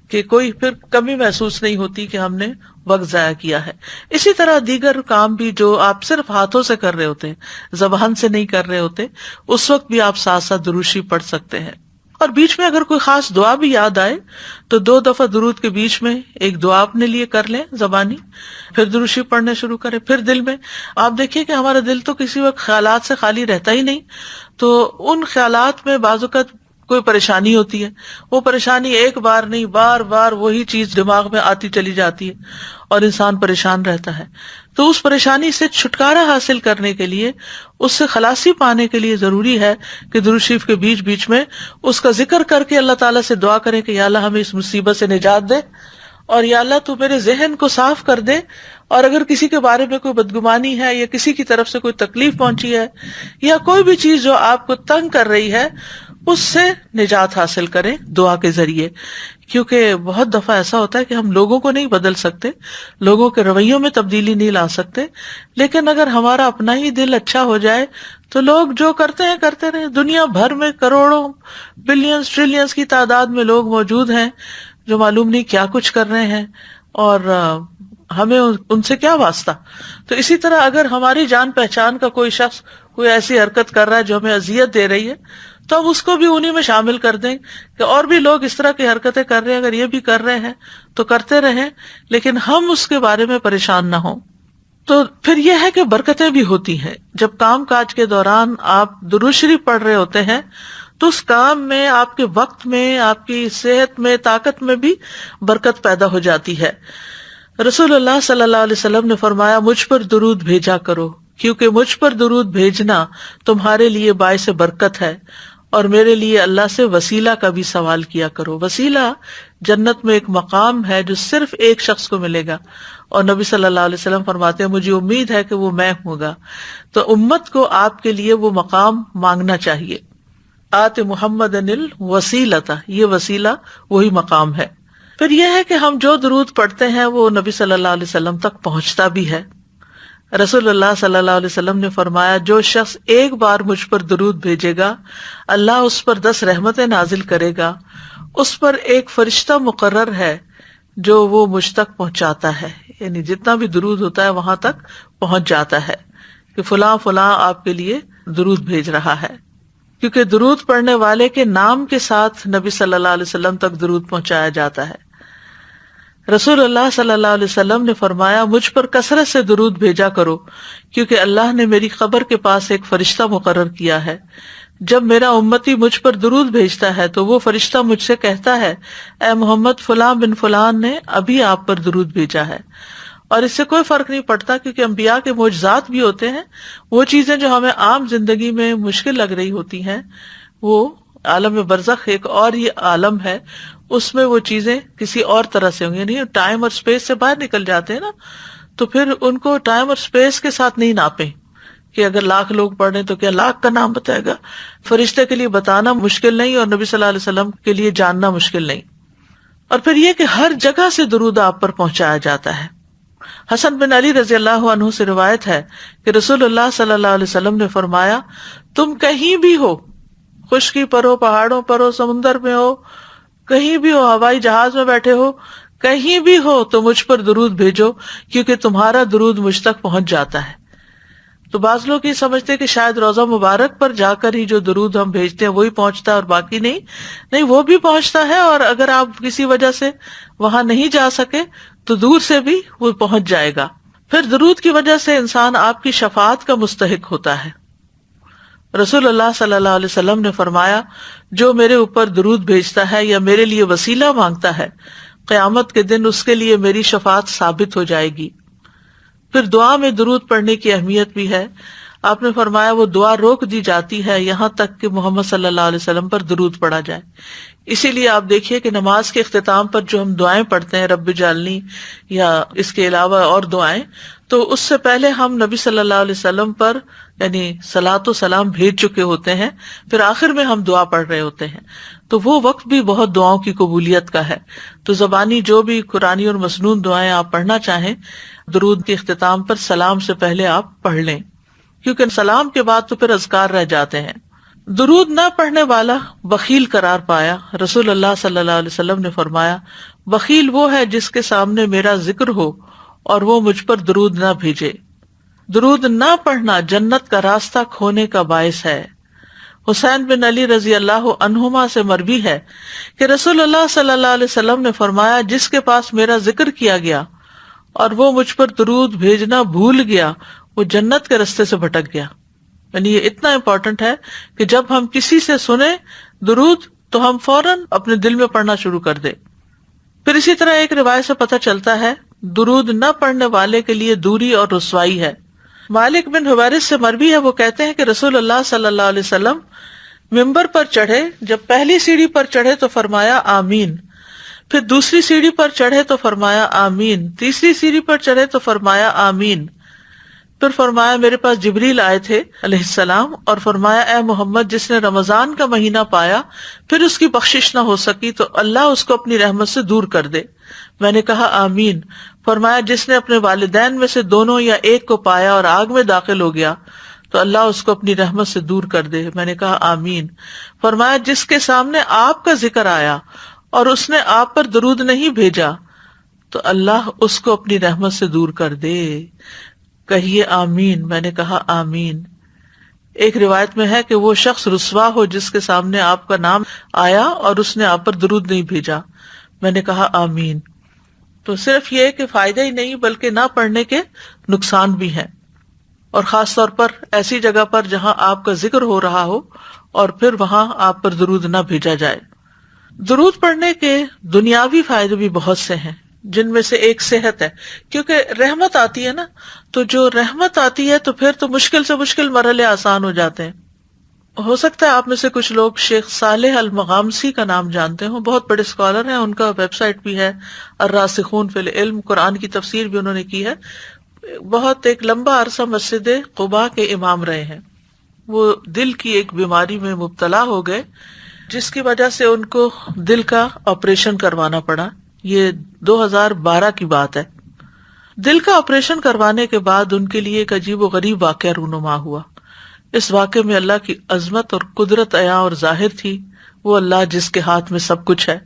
کہ کوئی پھر کمی محسوس نہیں ہوتی کہ ہم نے وقت ضائع کیا ہے۔ اسی طرح دیگر کام بھی جو آپ صرف ہاتھوں سے کر رہے ہوتے ہیں، زبان سے نہیں کر رہے ہوتے، اس وقت بھی آپ ساتھ ساتھ درود شریف پڑھ سکتے ہیں۔ اور بیچ میں اگر کوئی خاص دعا بھی یاد آئے تو 2 دفعہ درود کے بیچ میں ایک دعا اپنے لیے کر لیں زبانی، پھر درود شریف پڑھنا شروع کریں۔ پھر دل میں آپ دیکھیے کہ ہمارا دل تو کسی وقت خیالات سے خالی رہتا ہی نہیں، تو ان خیالات میں بعض اوقات کوئی پریشانی ہوتی ہے، وہ پریشانی ایک بار نہیں بار بار وہی چیز دماغ میں آتی چلی جاتی ہے اور انسان پریشان رہتا ہے۔ تو اس پریشانی سے چھٹکارا حاصل کرنے کے لیے، اس سے خلاصی پانے کے لیے ضروری ہے کہ درود شریف کے بیچ بیچ میں اس کا ذکر کر کے اللہ تعالیٰ سے دعا کریں کہ یا اللہ ہمیں اس مصیبت سے نجات دے، اور یا اللہ تو میرے ذہن کو صاف کر دے، اور اگر کسی کے بارے میں کوئی بدگمانی ہے یا کسی کی طرف سے کوئی تکلیف پہنچی ہے یا کوئی بھی چیز جو آپ کو تنگ کر رہی ہے، اس سے نجات حاصل کریں دعا کے ذریعے۔ کیونکہ بہت دفعہ ایسا ہوتا ہے کہ ہم لوگوں کو نہیں بدل سکتے، لوگوں کے رویوں میں تبدیلی نہیں لا سکتے، لیکن اگر ہمارا اپنا ہی دل اچھا ہو جائے تو لوگ جو کرتے ہیں کرتے رہے۔ دنیا بھر میں کروڑوں بلینز ٹریلینز کی تعداد میں لوگ موجود ہیں جو معلوم نہیں کیا کچھ کر رہے ہیں، اور ہمیں ان سے کیا واسطہ۔ تو اسی طرح اگر ہماری جان پہچان کا کوئی شخص کوئی ایسی حرکت کر رہا ہے جو ہمیں اذیت دے رہی ہے، تو ہم اس کو بھی انہی میں شامل کر دیں کہ اور بھی لوگ اس طرح کی حرکتیں کر رہے ہیں، اگر یہ بھی کر رہے ہیں تو کرتے رہیں، لیکن ہم اس کے بارے میں پریشان نہ ہوں۔ تو پھر یہ ہے کہ برکتیں بھی ہوتی ہیں۔ جب کام کاج کے دوران آپ درود شریف پڑھ رہے ہوتے ہیں تو اس کام میں، آپ کے وقت میں، آپ کی صحت میں، طاقت میں بھی برکت پیدا ہو جاتی ہے۔ رسول اللہ صلی اللہ علیہ وسلم نے فرمایا مجھ پر درود بھیجا کرو، کیونکہ مجھ پر درود بھیجنا تمہارے لیے باعث برکت ہے، اور میرے لیے اللہ سے وسیلہ کا بھی سوال کیا کرو۔ وسیلہ جنت میں ایک مقام ہے جو صرف ایک شخص کو ملے گا، اور نبی صلی اللہ علیہ وسلم فرماتے ہیں مجھے امید ہے کہ وہ میں ہوں گا۔ تو امت کو آپ کے لیے وہ مقام مانگنا چاہیے۔ آت محمد الوسیلۃ، یہ وسیلہ وہی مقام ہے۔ پھر یہ ہے کہ ہم جو درود پڑھتے ہیں وہ نبی صلی اللہ علیہ وسلم تک پہنچتا بھی ہے۔ رسول اللہ صلی اللہ علیہ وسلم نے فرمایا جو شخص ایک بار مجھ پر درود بھیجے گا اللہ اس پر 10 رحمتیں نازل کرے گا، اس پر ایک فرشتہ مقرر ہے جو وہ مجھ تک پہنچاتا ہے، یعنی جتنا بھی درود ہوتا ہے وہاں تک پہنچ جاتا ہے کہ فلاں فلاں آپ کے لیے درود بھیج رہا ہے، کیونکہ درود پڑھنے والے کے نام کے ساتھ نبی صلی اللہ علیہ وسلم تک درود پہنچایا جاتا ہے۔ رسول اللہ صلی اللہ علیہ وسلم نے فرمایا مجھ پر کثرت سے درود بھیجا کرو، کیونکہ اللہ نے میری قبر کے پاس ایک فرشتہ مقرر کیا ہے جب میرا امتی مجھ پر درود بھیجتا ہے تو وہ فرشتہ مجھ سے کہتا ہے اے محمد فلاں بن فلان نے ابھی آپ پر درود بھیجا ہے. اور اس سے کوئی فرق نہیں پڑتا کیونکہ انبیاء کے معجزات بھی ہوتے ہیں. وہ چیزیں جو ہمیں عام زندگی میں مشکل لگ رہی ہوتی ہیں وہ عالم برزخ ایک اور یہ عالم ہے, اس میں وہ چیزیں کسی اور طرح سے ہوں گی. یعنی ٹائم اور اسپیس سے باہر نکل جاتے ہیں نا, تو پھر ان کو ٹائم اور اسپیس کے ساتھ نہیں ناپیں کہ اگر 1,00,000 لوگ پڑھ رہے تو کیا 1,00,000 کا نام بتائے گا. فرشتے کے لیے بتانا مشکل نہیں اور نبی صلی اللہ علیہ وسلم کے لیے جاننا مشکل نہیں. اور پھر یہ کہ ہر جگہ سے درود آپ پر پہنچایا جاتا ہے. حسن بن علی رضی اللہ عنہ سے روایت ہے کہ رسول اللہ صلی اللہ علیہ وسلم نے فرمایا تم کہیں بھی ہو, خشکی پر ہو, پہاڑوں پر ہو, سمندر میں ہو, کہیں بھی ہو, ہوائی جہاز میں بیٹھے ہو, کہیں بھی ہو تو مجھ پر درود بھیجو کیونکہ تمہارا درود مجھ تک پہنچ جاتا ہے. تو بعض لوگ یہ سمجھتے کہ شاید روضہ مبارک پر جا کر ہی جو درود ہم بھیجتے ہیں وہی پہنچتا ہے اور باقی نہیں. نہیں, وہ بھی پہنچتا ہے, اور اگر آپ کسی وجہ سے وہاں نہیں جا سکے تو دور سے بھی وہ پہنچ جائے گا. پھر درود کی وجہ سے انسان آپ کی شفاعت کا مستحق ہوتا ہے. رسول اللہ صلی اللہ علیہ وسلم نے فرمایا جو میرے اوپر درود بھیجتا ہے یا میرے لیے وسیلہ مانگتا ہے قیامت کے دن اس کے لیے میری شفاعت ثابت ہو جائے گی. پھر دعا میں درود پڑھنے کی اہمیت بھی ہے. آپ نے فرمایا وہ دعا روک دی جاتی ہے یہاں تک کہ محمد صلی اللہ علیہ وسلم پر درود پڑھا جائے. اسی لیے آپ دیکھیے کہ نماز کے اختتام پر جو ہم دعائیں پڑھتے ہیں رب اجعلنی یا اس کے علاوہ اور دعائیں, تو اس سے پہلے ہم نبی صلی اللہ علیہ وسلم پر یعنی صلاۃ و سلام بھیج چکے ہوتے ہیں, پھر آخر میں ہم دعا پڑھ رہے ہوتے ہیں. تو وہ وقت بھی بہت دعاؤں کی قبولیت کا ہے. تو زبانی جو بھی قرآنی اور مسنون دعائیں آپ پڑھنا چاہیں درود کے اختتام پر سلام سے پہلے آپ پڑھ لیں, کیونکہ سلام کے بعد تو پھر اذکار رہ جاتے ہیں. درود نہ پڑھنے والا بخیل قرار پایا. رسول اللہ صلی اللہ علیہ وسلم نے فرمایا بخیل وہ ہے جس کے سامنے میرا ذکر ہو اور وہ مجھ پر درود نہ بھیجے. درود نہ پڑھنا جنت کا راستہ کھونے کا باعث ہے. حسین بن علی رضی اللہ عنہما سے مروی ہے کہ رسول اللہ صلی اللہ علیہ وسلم نے فرمایا جس کے پاس میرا ذکر کیا گیا اور وہ مجھ پر درود بھیجنا بھول گیا وہ جنت کے راستے سے بھٹک گیا. یعنی یہ اتنا امپورٹنٹ ہے کہ جب ہم کسی سے سنیں درود تو ہم فوراً اپنے دل میں پڑھنا شروع کر دیں. پھر اسی طرح ایک روایت سے پتہ چلتا ہے درود نہ پڑھنے والے کے لیے دوری اور رسوائی ہے. مالک بن حویرث سے مروی ہے, وہ کہتے ہیں کہ رسول اللہ صلی اللہ علیہ وسلم ممبر پر چڑھے, جب پہلی سیڑھی پر چڑھے تو فرمایا آمین, پھر دوسری سیڑھی پر چڑھے تو فرمایا آمین, تیسری سیڑھی پر چڑھے تو فرمایا آمین. پھر فرمایا میرے پاس جبریل آئے تھے علیہ السلام اور فرمایا اے محمد جس نے رمضان کا مہینہ پایا پھر اس کی بخشش نہ ہو سکی تو اللہ اس کو اپنی رحمت سے دور کر دے. میں نے کہا آمین. فرمایا جس نے اپنے والدین میں سے دونوں یا ایک کو پایا اور آگ میں داخل ہو گیا تو اللہ اس کو اپنی رحمت سے دور کر دے. میں نے کہا آمین. فرمایا جس کے سامنے آپ کا ذکر آیا اور اس نے آپ پر درود نہیں بھیجا تو اللہ اس کو اپنی رحمت سے دور کر دے. کہیے آمین. میں نے کہا آمین. ایک روایت میں ہے کہ وہ شخص رسوا ہو جس کے سامنے آپ کا نام آیا اور اس نے آپ پر درود نہیں بھیجا. میں نے کہا آمین. تو صرف یہ کہ فائدہ ہی نہیں بلکہ نہ پڑھنے کے نقصان بھی ہیں, اور خاص طور پر ایسی جگہ پر جہاں آپ کا ذکر ہو رہا ہو اور پھر وہاں آپ پر درود نہ بھیجا جائے. درود پڑھنے کے دنیاوی فائدے بھی بہت سے ہیں جن میں سے ایک صحت ہے, کیونکہ رحمت آتی ہے نا, تو جو رحمت آتی ہے تو پھر تو مشکل سے مشکل مرحلے آسان ہو جاتے ہیں. ہو سکتا ہے آپ میں سے کچھ لوگ شیخ صالح المغامسی کا نام جانتے ہوں, بہت بڑے اسکالر ہیں, ان کا ویب سائٹ بھی ہے الراسخون فی العلم, قرآن کی تفسیر بھی انہوں نے کی ہے. بہت ایک لمبا عرصہ مسجد قباء کے امام رہے ہیں. وہ دل کی ایک بیماری میں مبتلا ہو گئے جس کی وجہ سے ان کو دل کا آپریشن کروانا پڑا. یہ 2012 کی بات ہے. دل کا آپریشن کروانے کے بعد ان کے لیے ایک عجیب و غریب واقعہ رونما ہوا. اس واقعے میں اللہ کی عظمت اور قدرت عیاں اور ظاہر تھی, وہ اللہ جس کے ہاتھ میں سب کچھ ہے.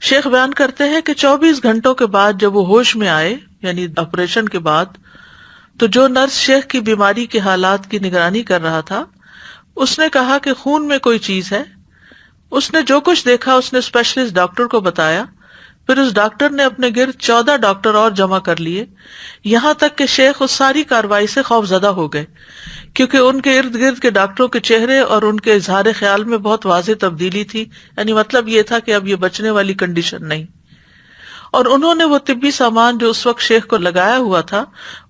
شیخ بیان کرتے ہیں کہ 24 گھنٹوں کے بعد جب وہ ہوش میں آئے, یعنی آپریشن کے بعد, تو جو نرس شیخ کی بیماری کے حالات کی نگرانی کر رہا تھا اس نے کہا کہ خون میں کوئی چیز ہے. اس نے جو کچھ دیکھا اس نے اسپیشلسٹ ڈاکٹر کو بتایا. پھر اس ڈاکٹر نے اپنے گرد 14 ڈاکٹر اور جمع کر لیے، یہاں تک کہ شیخ اس ساری کارروائی سے خوف زدہ ہو گئے، کیونکہ ان کے ارد گرد کے ڈاکٹروں کے چہرے اور ان کے اظہار خیال میں بہت واضح تبدیلی تھی، یعنی مطلب یہ تھا کہ اب یہ بچنے والی کنڈیشن نہیں۔ اور انہوں نے وہ طبی سامان جو اس وقت شیخ کو لگایا ہوا تھا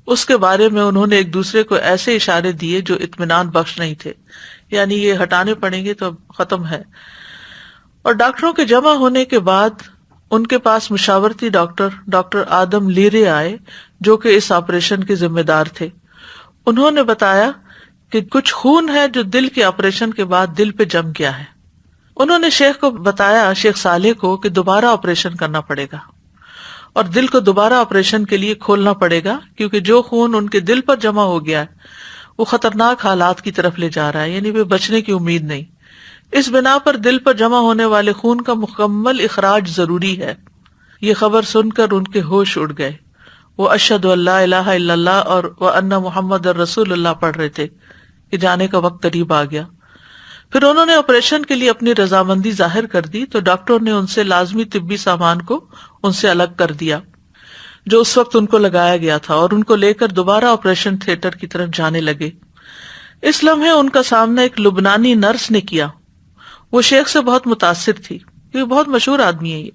اس کے بارے میں انہوں نے ایک دوسرے کو ایسے اشارے دیے جو اطمینان بخش نہیں تھے، یعنی یہ ہٹانے پڑیں گے تو اب ختم ہے۔ اور ڈاکٹروں کے جمع ہونے کے بعد ان کے پاس مشاورتی ڈاکٹر آدم لیرے آئے جو کہ اس آپریشن کے ذمہ دار تھے۔ انہوں نے بتایا کہ کچھ خون ہے جو دل کے آپریشن کے بعد دل پہ جم گیا ہے۔ انہوں نے شیخ کو بتایا، شیخ صالح کو، کہ دوبارہ آپریشن کرنا پڑے گا اور دل کو دوبارہ آپریشن کے لیے کھولنا پڑے گا، کیونکہ جو خون ان کے دل پر جمع ہو گیا ہے وہ خطرناک حالات کی طرف لے جا رہا ہے، یعنی وہ بچنے کی امید نہیں۔ اس بنا پر دل پر جمع ہونے والے خون کا مکمل اخراج ضروری ہے۔ یہ خبر سن کر ان کے ہوش اڑ گئے، وہ اشہد ان لا الہ الا اللہ اور وان محمد رسول اللہ پڑھ رہے تھے کہ جانے کا وقت قریب آ گیا۔ پھر انہوں نے آپریشن کے لیے اپنی رضامندی ظاہر کر دی تو ڈاکٹر نے ان سے لازمی طبی سامان کو ان سے الگ کر دیا جو اس وقت ان کو لگایا گیا تھا، اور ان کو لے کر دوبارہ آپریشن تھیٹر کی طرف جانے لگے۔ اس لمحے ان کا سامنا ایک لبنانی نرس نے کیا۔ وہ شیخ سے بہت متاثر تھی، یہ بہت مشہور آدمی ہے۔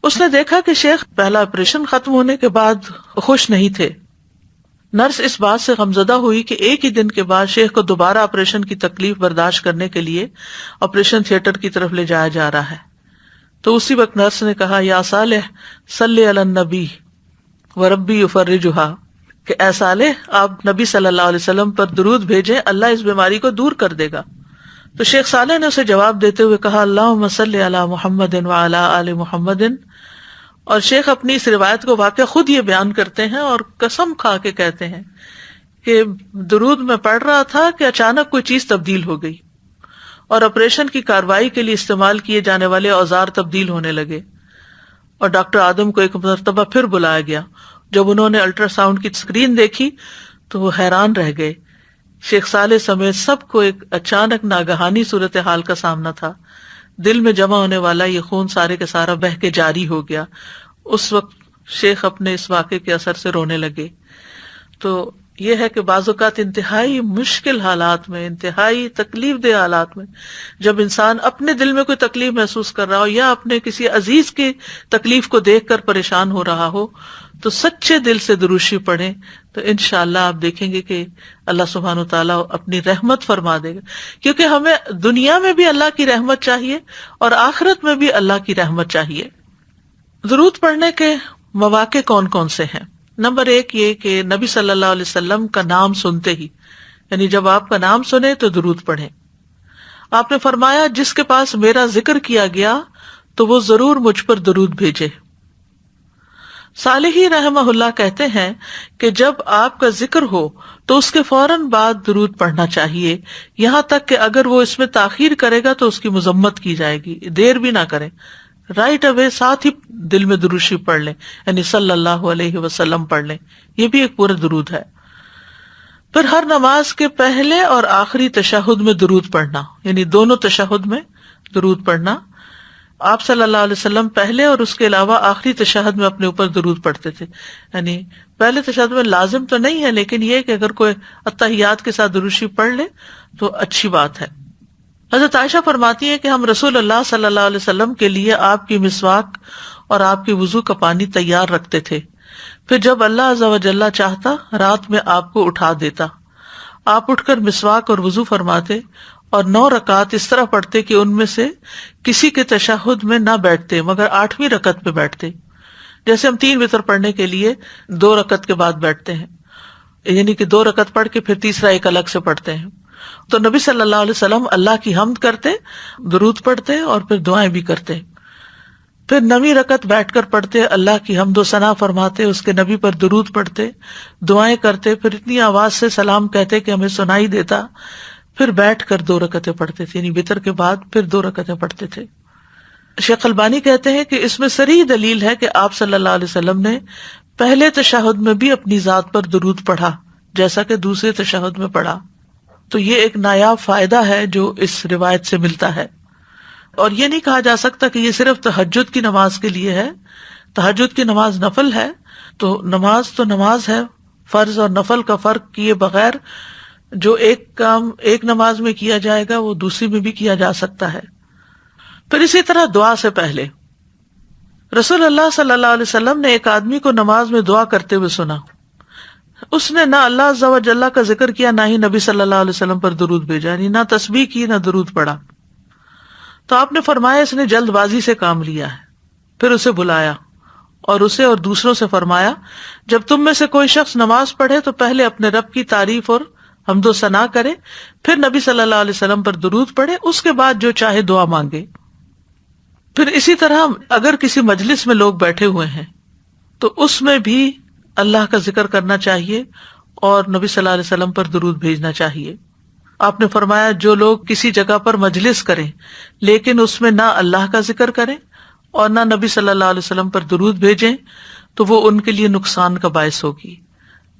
اس نے دیکھا کہ شیخ پہلا آپریشن ختم ہونے کے بعد خوش نہیں تھے۔ نرس اس بات سے غمزدہ ہوئی کہ ایک ہی دن کے بعد شیخ کو دوبارہ آپریشن کی تکلیف برداشت کرنے کے لیے آپریشن تھیٹر کی طرف لے جایا جا رہا ہے۔ تو اسی وقت نرس نے کہا، یا صالح صلی علی النبی وربی یفرجھا، کہ اے صالح آپ نبی صلی اللہ علیہ وسلم پر درود بھیجیں، اللہ اس بیماری کو دور کر دے گا۔ تو شیخ صالح نے اسے جواب دیتے ہوئے کہا، اللہم صلی علی محمد وعلی آل محمد۔ اور شیخ اپنی اس روایت کو واقعہ خود یہ بیان کرتے ہیں اور قسم کھا کے کہتے ہیں کہ درود میں پڑھ رہا تھا کہ اچانک کوئی چیز تبدیل ہو گئی اور آپریشن کی کارروائی کے لیے استعمال کیے جانے والے اوزار تبدیل ہونے لگے، اور ڈاکٹر آدم کو ایک مرتبہ پھر بلایا گیا۔ جب انہوں نے الٹرا ساؤنڈ کی اسکرین دیکھی تو وہ حیران رہ گئے۔ شیخ صالح سمیت سب کو ایک اچانک ناگہانی صورتحال کا سامنا تھا۔ دل میں جمع ہونے والا یہ خون سارے کے سارا بہہ کے جاری ہو گیا۔ اس وقت شیخ اپنے اس واقعے کے اثر سے رونے لگے۔ تو یہ ہے کہ بعض اوقات انتہائی مشکل حالات میں، انتہائی تکلیف دہ حالات میں، جب انسان اپنے دل میں کوئی تکلیف محسوس کر رہا ہو یا اپنے کسی عزیز کی تکلیف کو دیکھ کر پریشان ہو رہا ہو، تو سچے دل سے دروشی پڑھیں تو انشاءاللہ آپ دیکھیں گے کہ اللہ سبحانہ وتعالیٰ اپنی رحمت فرما دے گا، کیونکہ ہمیں دنیا میں بھی اللہ کی رحمت چاہیے اور آخرت میں بھی اللہ کی رحمت چاہیے۔ درود پڑھنے کے مواقع کون کون سے ہیں؟ نمبر 1 یہ کہ نبی صلی اللہ علیہ وسلم کا نام سنتے ہی، یعنی جب آپ کا نام سنیں تو درود پڑھیں۔ آپ نے فرمایا، جس کے پاس میرا ذکر کیا گیا تو وہ ضرور مجھ پر درود بھیجے۔ صالحی رحمہ اللہ کہتے ہیں کہ جب آپ کا ذکر ہو تو اس کے فوراً بعد درود پڑھنا چاہیے، یہاں تک کہ اگر وہ اس میں تاخیر کرے گا تو اس کی مذمت کی جائے گی، دیر بھی نہ کریں، رائٹ اوے ساتھ ہی دل میں دروشی پڑھ لیں، یعنی صلی اللہ علیہ وسلم پڑھ لیں، یہ بھی ایک پورا درود ہے۔ پھر ہر نماز کے پہلے اور آخری تشہد میں درود پڑھنا، یعنی دونوں تشہد میں درود پڑھنا۔ آپ صلی اللہ علیہ وسلم پہلے اور اس کے علاوہ آخری تشہد میں اپنے اوپر درود پڑھتے تھے، یعنی پہلے تشہد میں لازم تو نہیں ہے، لیکن یہ کہ اگر کوئی اتحیات کے ساتھ دروشی پڑھ لے تو اچھی بات ہے۔ حضرت عائشہ فرماتی ہے کہ ہم رسول اللہ صلی اللہ علیہ وسلم کے لیے آپ کی مسواک اور آپ کی وضو کا پانی تیار رکھتے تھے، پھر جب اللہ عز و جل چاہتا رات میں آپ کو اٹھا دیتا، آپ اٹھ کر مسواک اور وضو فرماتے اور 9 رکعت اس طرح پڑھتے کہ ان میں سے کسی کے تشہد میں نہ بیٹھتے مگر 8ویں رکعت پہ بیٹھتے، جیسے ہم 3 وتر پڑھنے کے لیے 2 رکعت کے بعد بیٹھتے ہیں، یعنی کہ 2 رکعت پڑھ کے پھر تیسرا ایک الگ سے پڑھتے ہیں۔ تو نبی صلی اللہ علیہ وسلم اللہ کی حمد کرتے، درود پڑھتے اور پھر دعائیں بھی کرتے، پھر 9ویں رکعت بیٹھ کر پڑھتے، اللہ کی حمد و ثنا فرماتے، اس کے نبی پر درود پڑھتے، دعائیں کرتے، پھر اتنی آواز سے سلام کہتے کہ ہمیں سنائی دیتا، پھر بیٹھ کر 2 رکعتیں پڑھتے تھے، یعنی وتر کے بعد پھر 2 رکعتیں پڑھتے تھے۔ شیخ البانی کہتے ہیں کہ اس میں صریح دلیل ہے کہ آپ صلی اللہ علیہ وسلم نے پہلے تشہد میں بھی اپنی ذات پر درود پڑھا جیسا کہ دوسرے تشہد میں پڑھا۔ تو یہ ایک نایاب فائدہ ہے جو اس روایت سے ملتا ہے۔ اور یہ نہیں کہا جا سکتا کہ یہ صرف تہجد کی نماز کے لیے ہے. تہجد کی نماز نفل ہے، تو نماز ہے. فرض اور نفل کا فرق کیے بغیر جو ایک کام ایک نماز میں کیا جائے گا وہ دوسری میں بھی کیا جا سکتا ہے. پھر اسی طرح دعا سے پہلے رسول اللہ صلی اللہ علیہ وسلم نے ایک آدمی کو نماز میں دعا کرتے ہوئے سنا. اس نے نہ اللہ عز و جل کا ذکر کیا، نہ ہی نبی صلی اللہ علیہ وسلم پر درود بھیجا، یعنی نہ تسبیح کی نہ درود پڑھا. تو آپ نے فرمایا اس نے جلد بازی سے کام لیا ہے. پھر اسے بلایا اور اسے اور دوسروں سے فرمایا جب تم میں سے کوئی شخص نماز پڑھے تو پہلے اپنے رب کی تعریف اور حمد و ثنا کرے، پھر نبی صلی اللہ علیہ وسلم پر درود پڑھے، اس کے بعد جو چاہے دعا مانگے. پھر اسی طرح اگر کسی مجلس میں لوگ بیٹھے ہوئے ہیں تو اس میں بھی اللہ کا ذکر کرنا چاہیے اور نبی صلی اللہ علیہ وسلم پر درود بھیجنا چاہیے. آپ نے فرمایا جو لوگ کسی جگہ پر مجلس کریں لیکن اس میں نہ اللہ کا ذکر کریں اور نہ نبی صلی اللہ علیہ وسلم پر درود بھیجیں تو وہ ان کے لیے نقصان کا باعث ہوگی.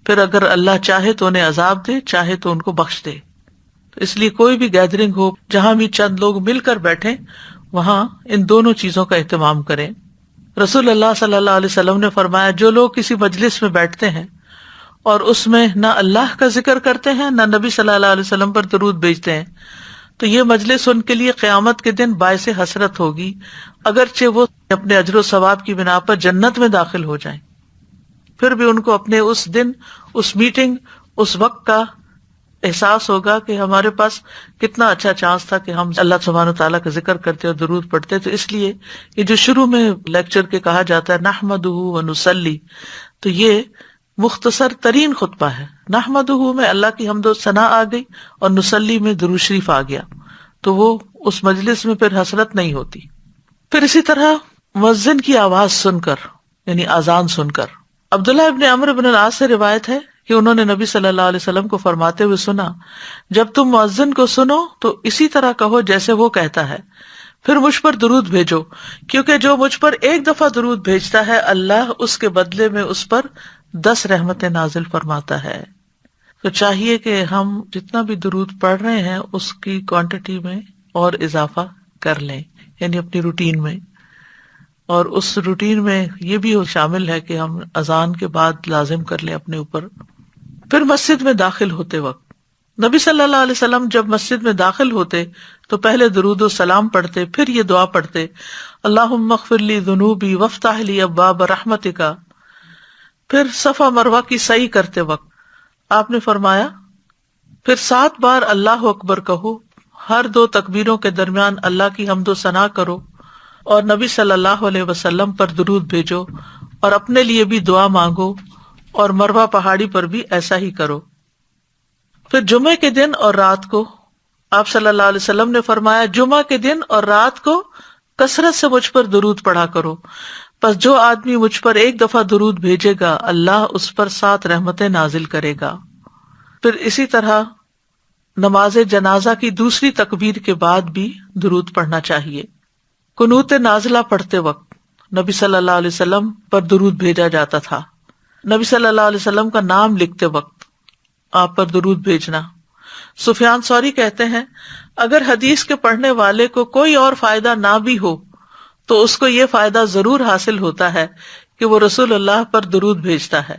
پھر اگر اللہ چاہے تو انہیں عذاب دے، چاہے تو ان کو بخش دے. تو اس لیے کوئی بھی گیدرنگ ہو جہاں بھی چند لوگ مل کر بیٹھیں وہاں ان دونوں چیزوں کا اہتمام کریں. رسول اللہ صلی اللہ علیہ وسلم نے فرمایا جو لوگ کسی مجلس میں بیٹھتے ہیں اور اس میں نہ اللہ کا ذکر کرتے ہیں نہ نبی صلی اللہ علیہ وسلم پر درود بھیجتے ہیں تو یہ مجلس ان کے لیے قیامت کے دن باعث حسرت ہوگی، اگرچہ وہ اپنے اجر و ثواب کی بنا پر جنت میں داخل ہو جائیں. پھر بھی ان کو اپنے اس دن، اس میٹنگ، اس وقت کا احساس ہوگا کہ ہمارے پاس کتنا اچھا چانس تھا کہ ہم اللہ سبحانہ تعالیٰ کا ذکر کرتے اور درود پڑھتے. تو اس لیے یہ جو شروع میں لیکچر کے کہا جاتا ہے نحمدہ ونصلی، تو یہ مختصر ترین خطبہ ہے. نحمدہ میں اللہ کی حمد و ثنا آ گئی اور نصلی میں درود شریف آ گیا، تو وہ اس مجلس میں پھر حسرت نہیں ہوتی. پھر اسی طرح مؤذن کی آواز سن کر، یعنی اذان سن کر. عبداللہ ابن عمرو بن العاص سے روایت ہے کہ انہوں نے نبی صلی اللہ علیہ وسلم کو فرماتے ہوئے سنا جب تم مؤذن کو سنو تو اسی طرح کہو جیسے وہ کہتا ہے، پھر مجھ پر درود بھیجو، کیونکہ جو مجھ پر ایک دفعہ درود بھیجتا ہے اللہ اس کے بدلے میں اس پر 10 رحمتیں نازل فرماتا ہے. تو چاہیے کہ ہم جتنا بھی درود پڑھ رہے ہیں اس کی کوانٹٹی میں اور اضافہ کر لیں، یعنی اپنی روٹین میں. اور اس روٹین میں یہ بھی شامل ہے کہ ہم اذان کے بعد لازم کر لیں اپنے اوپر. پھر مسجد میں داخل ہوتے وقت نبی صلی اللہ علیہ وسلم جب مسجد میں داخل ہوتے تو پہلے درود و سلام پڑھتے، پھر یہ دعا پڑھتے اللہم اغفر لی ذنوبی وافتح لی ابواب رحمتک. پھر صفا مروہ کی سعی کرتے وقت آپ نے فرمایا پھر 7 بار اللہ اکبر کہو، ہر 2 تکبیروں کے درمیان اللہ کی حمد و ثنا کرو اور نبی صلی اللہ علیہ وسلم پر درود بھیجو اور اپنے لیے بھی دعا مانگو، اور مروہ پہاڑی پر بھی ایسا ہی کرو. پھر جمعے کے دن اور رات کو آپ صلی اللہ علیہ وسلم نے فرمایا جمعہ کے دن اور رات کو کثرت سے مجھ پر درود پڑھا کرو، پس جو آدمی مجھ پر ایک دفعہ درود بھیجے گا اللہ اس پر 7 رحمتیں نازل کرے گا. پھر اسی طرح نماز جنازہ کی دوسری تکبیر کے بعد بھی درود پڑھنا چاہیے. قنوت نازلہ پڑھتے وقت نبی صلی اللہ علیہ وسلم پر درود بھیجا جاتا تھا. نبی صلی اللہ علیہ وسلم کا نام لکھتے وقت آپ پر درود بھیجنا. سفیان ثوری کہتے ہیں اگر حدیث کے پڑھنے والے کو کوئی اور فائدہ نہ بھی ہو تو اس کو یہ فائدہ ضرور حاصل ہوتا ہے کہ وہ رسول اللہ پر درود بھیجتا ہے،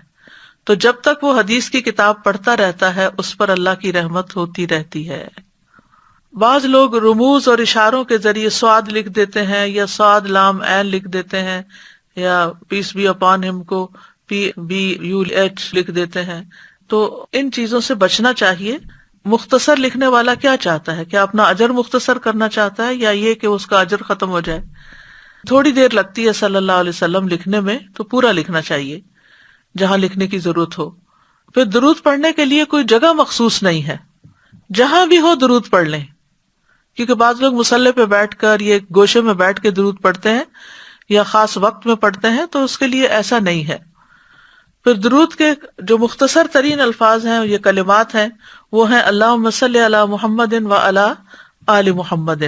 تو جب تک وہ حدیث کی کتاب پڑھتا رہتا ہے اس پر اللہ کی رحمت ہوتی رہتی ہے. بعض لوگ رموز اور اشاروں کے ذریعے سواد لکھ دیتے ہیں یا سواد لام عین لکھ دیتے ہیں یا پیس بی اپان ہم کو PBUH لکھ دیتے ہیں. تو ان چیزوں سے بچنا چاہیے. مختصر لکھنے والا کیا چاہتا ہے؟ کیا اپنا اجر مختصر کرنا چاہتا ہے یا یہ کہ اس کا اجر ختم ہو جائے؟ تھوڑی دیر لگتی ہے صلی اللہ علیہ وسلم لکھنے میں، تو پورا لکھنا چاہیے جہاں لکھنے کی ضرورت ہو. پھر درود پڑھنے کے لیے کوئی جگہ مخصوص نہیں ہے، جہاں بھی ہو درود پڑھ لیں، کیونکہ بعض لوگ مصلی پہ بیٹھ کر یہ گوشے میں بیٹھ کے درود پڑھتے ہیں یا خاص وقت میں پڑھتے ہیں، تو اس کے لیے ایسا نہیں ہے. پھر درود کے جو مختصر ترین الفاظ ہیں، یہ کلمات ہیں، وہ ہیں اللہم صلی علی محمد و علی آل محمد.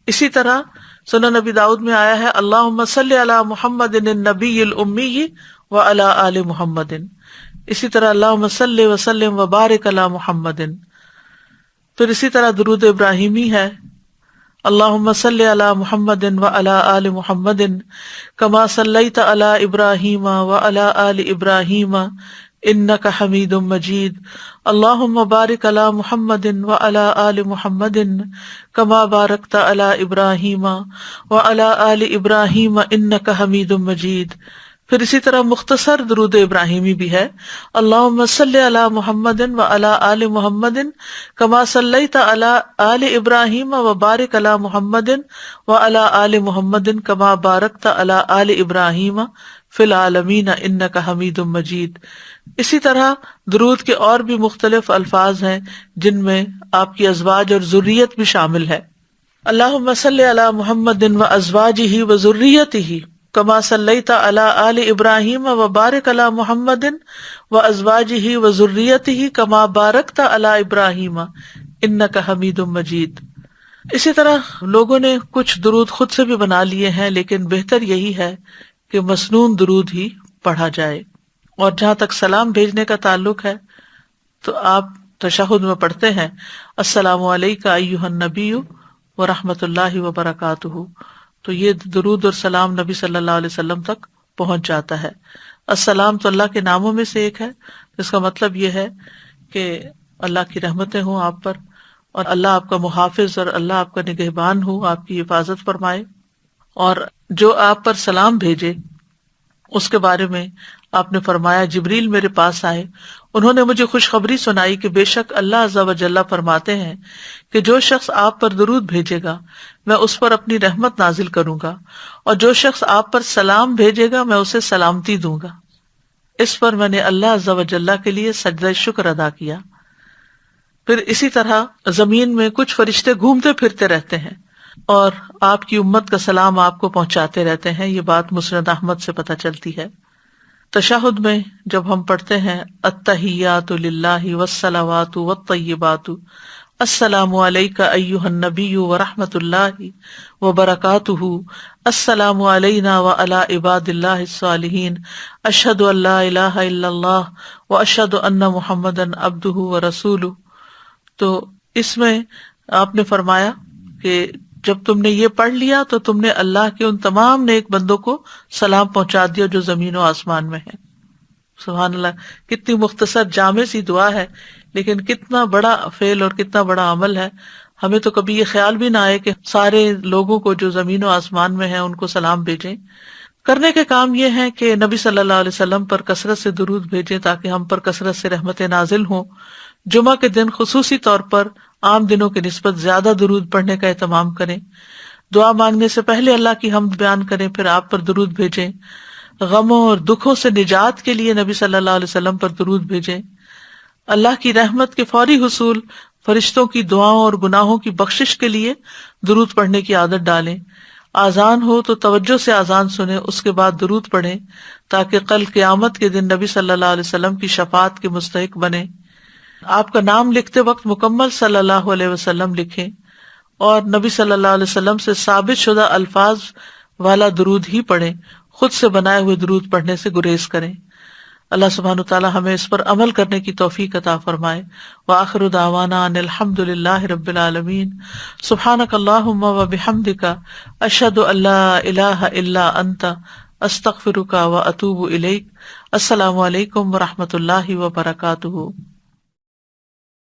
اسی طرح سنن نبی داؤد میں آیا ہے اللہم صلی علی محمد النبی الامی و علی آل محمد. اسی طرح اللہم صلی وسلم و بارک علی محمد. پھر اسی طرح درود ابراہیمی ہے اللہم صلی علی محمد وعلی آل محمد کما صلیت علی ابراہیم وعلی آل ابراہیم انک حمید مجید اللہم بارک علی محمد وعلی آل محمد کما بارکت علی ابراہیم وعلی آل ابراہیم انک حمید مجید۔ پھر اسی طرح مختصر درود ابراہیمی بھی ہے، اللہم صلی علی محمد وعلی آل محمد کما صلیت علی آل ابراہیم وبارک علی محمد وعلی آل محمد کما بارکت علی آل ابراہیم فی العالمین انک حمید مجید۔ اسی طرح درود کے اور بھی مختلف الفاظ ہیں جن میں آپ کی ازواج اور ذریت بھی شامل ہے۔ اللہم صلی علی محمد وازواجہ وذریتہ کما صلیت علی آل ابراہیم وبارک علی محمد وازواجہ وذریتہ کما بارکت علی ابراہیم انک حمید مجید۔ اسی طرح لوگوں نے کچھ درود خود سے بھی بنا لیے ہیں، لیکن بہتر یہی ہے کہ مسنون درود ہی پڑھا جائے۔ اور جہاں تک سلام بھیجنے کا تعلق ہے تو آپ تشہد میں پڑھتے ہیں السلام علیک ایھا النبی ورحمۃ اللہ وبرکاتہ، تو یہ درود اور سلام نبی صلی اللہ علیہ وسلم تک پہنچ جاتا ہے۔ السلام تو اللہ کے ناموں میں سے ایک ہے، اس کا مطلب یہ ہے کہ اللہ کی رحمتیں ہوں آپ پر، اور اللہ آپ کا محافظ اور اللہ آپ کا نگہبان ہو، آپ کی حفاظت فرمائے۔ اور جو آپ پر سلام بھیجے اس کے بارے میں آپ نے فرمایا جبریل میرے پاس آئے، انہوں نے مجھے خوشخبری سنائی کہ بے شک اللہ عز و جل فرماتے ہیں کہ جو شخص آپ پر درود بھیجے گا میں اس پر اپنی رحمت نازل کروں گا، اور جو شخص آپ پر سلام بھیجے گا میں اسے سلامتی دوں گا۔ اس پر میں نے اللہ عز و جل کے لیے سجدہ شکر ادا کیا۔ پھر اسی طرح زمین میں کچھ فرشتے گھومتے پھرتے رہتے ہیں اور آپ کی امت کا سلام آپ کو پہنچاتے رہتے ہیں، یہ بات مسند احمد سے پتہ چلتی ہے۔ تشہد میں جب ہم پڑھتے ہیں التحیات للہ والصلوات والطیبات السلام علیک ایھا النبی ورحمۃ اللہ وبرکاتہ السلام علینا وعلی عباد اللہ الصالحین اشہد ان لا الہ الا اللہ واشہد ان محمدا عبدہ ورسولہ، تو اس میں آپ نے فرمایا کہ جب تم نے یہ پڑھ لیا تو تم نے اللہ کے ان تمام نیک بندوں کو سلام پہنچا دیا جو زمین و آسمان میں ہیں۔ سبحان اللہ، کتنی مختصر جامع سی دعا ہے لیکن کتنا بڑا فعل اور کتنا بڑا عمل ہے۔ ہمیں تو کبھی یہ خیال بھی نہ آئے کہ سارے لوگوں کو جو زمین و آسمان میں ہیں ان کو سلام بھیجیں۔ کرنے کے کام یہ ہے کہ نبی صلی اللہ علیہ وسلم پر کثرت سے درود بھیجیں تاکہ ہم پر کثرت سے رحمتیں نازل ہوں۔ جمعہ کے دن خصوصی طور پر عام دنوں کی نسبت زیادہ درود پڑھنے کا اہتمام کریں۔ دعا مانگنے سے پہلے اللہ کی حمد بیان کریں، پھر آپ پر درود بھیجیں۔ غموں اور دکھوں سے نجات کے لیے نبی صلی اللہ علیہ وسلم پر درود بھیجیں۔ اللہ کی رحمت کے فوری حصول، فرشتوں کی دعاؤں اور گناہوں کی بخشش کے لیے درود پڑھنے کی عادت ڈالیں۔ آذان ہو تو توجہ سے آذان سنیں، اس کے بعد درود پڑھیں تاکہ کل قیامت کے دن نبی صلی اللہ علیہ وسلم کی شفاعت کے مستحق بنیں۔ آپ کا نام لکھتے وقت مکمل صلی اللہ علیہ وسلم لکھیں اور نبی صلی اللہ علیہ وسلم سے ثابت شدہ الفاظ والا درود ہی پڑھیں، خود سے بنائے ہوئے درود پڑھنے سے گریز کریں۔ اللہ سبحانہ وتعالی ہمیں اس پر عمل کرنے کی توفیق عطا فرمائے۔ وآخر دعوانا ان الحمد للہ رب العالمین۔ سبحانک اللہم وبحمدک اشہد ان لا الہ الا انت استغفرک واتوب الیک۔ السلام علیکم ورحمۃ اللہ وبرکاتہ۔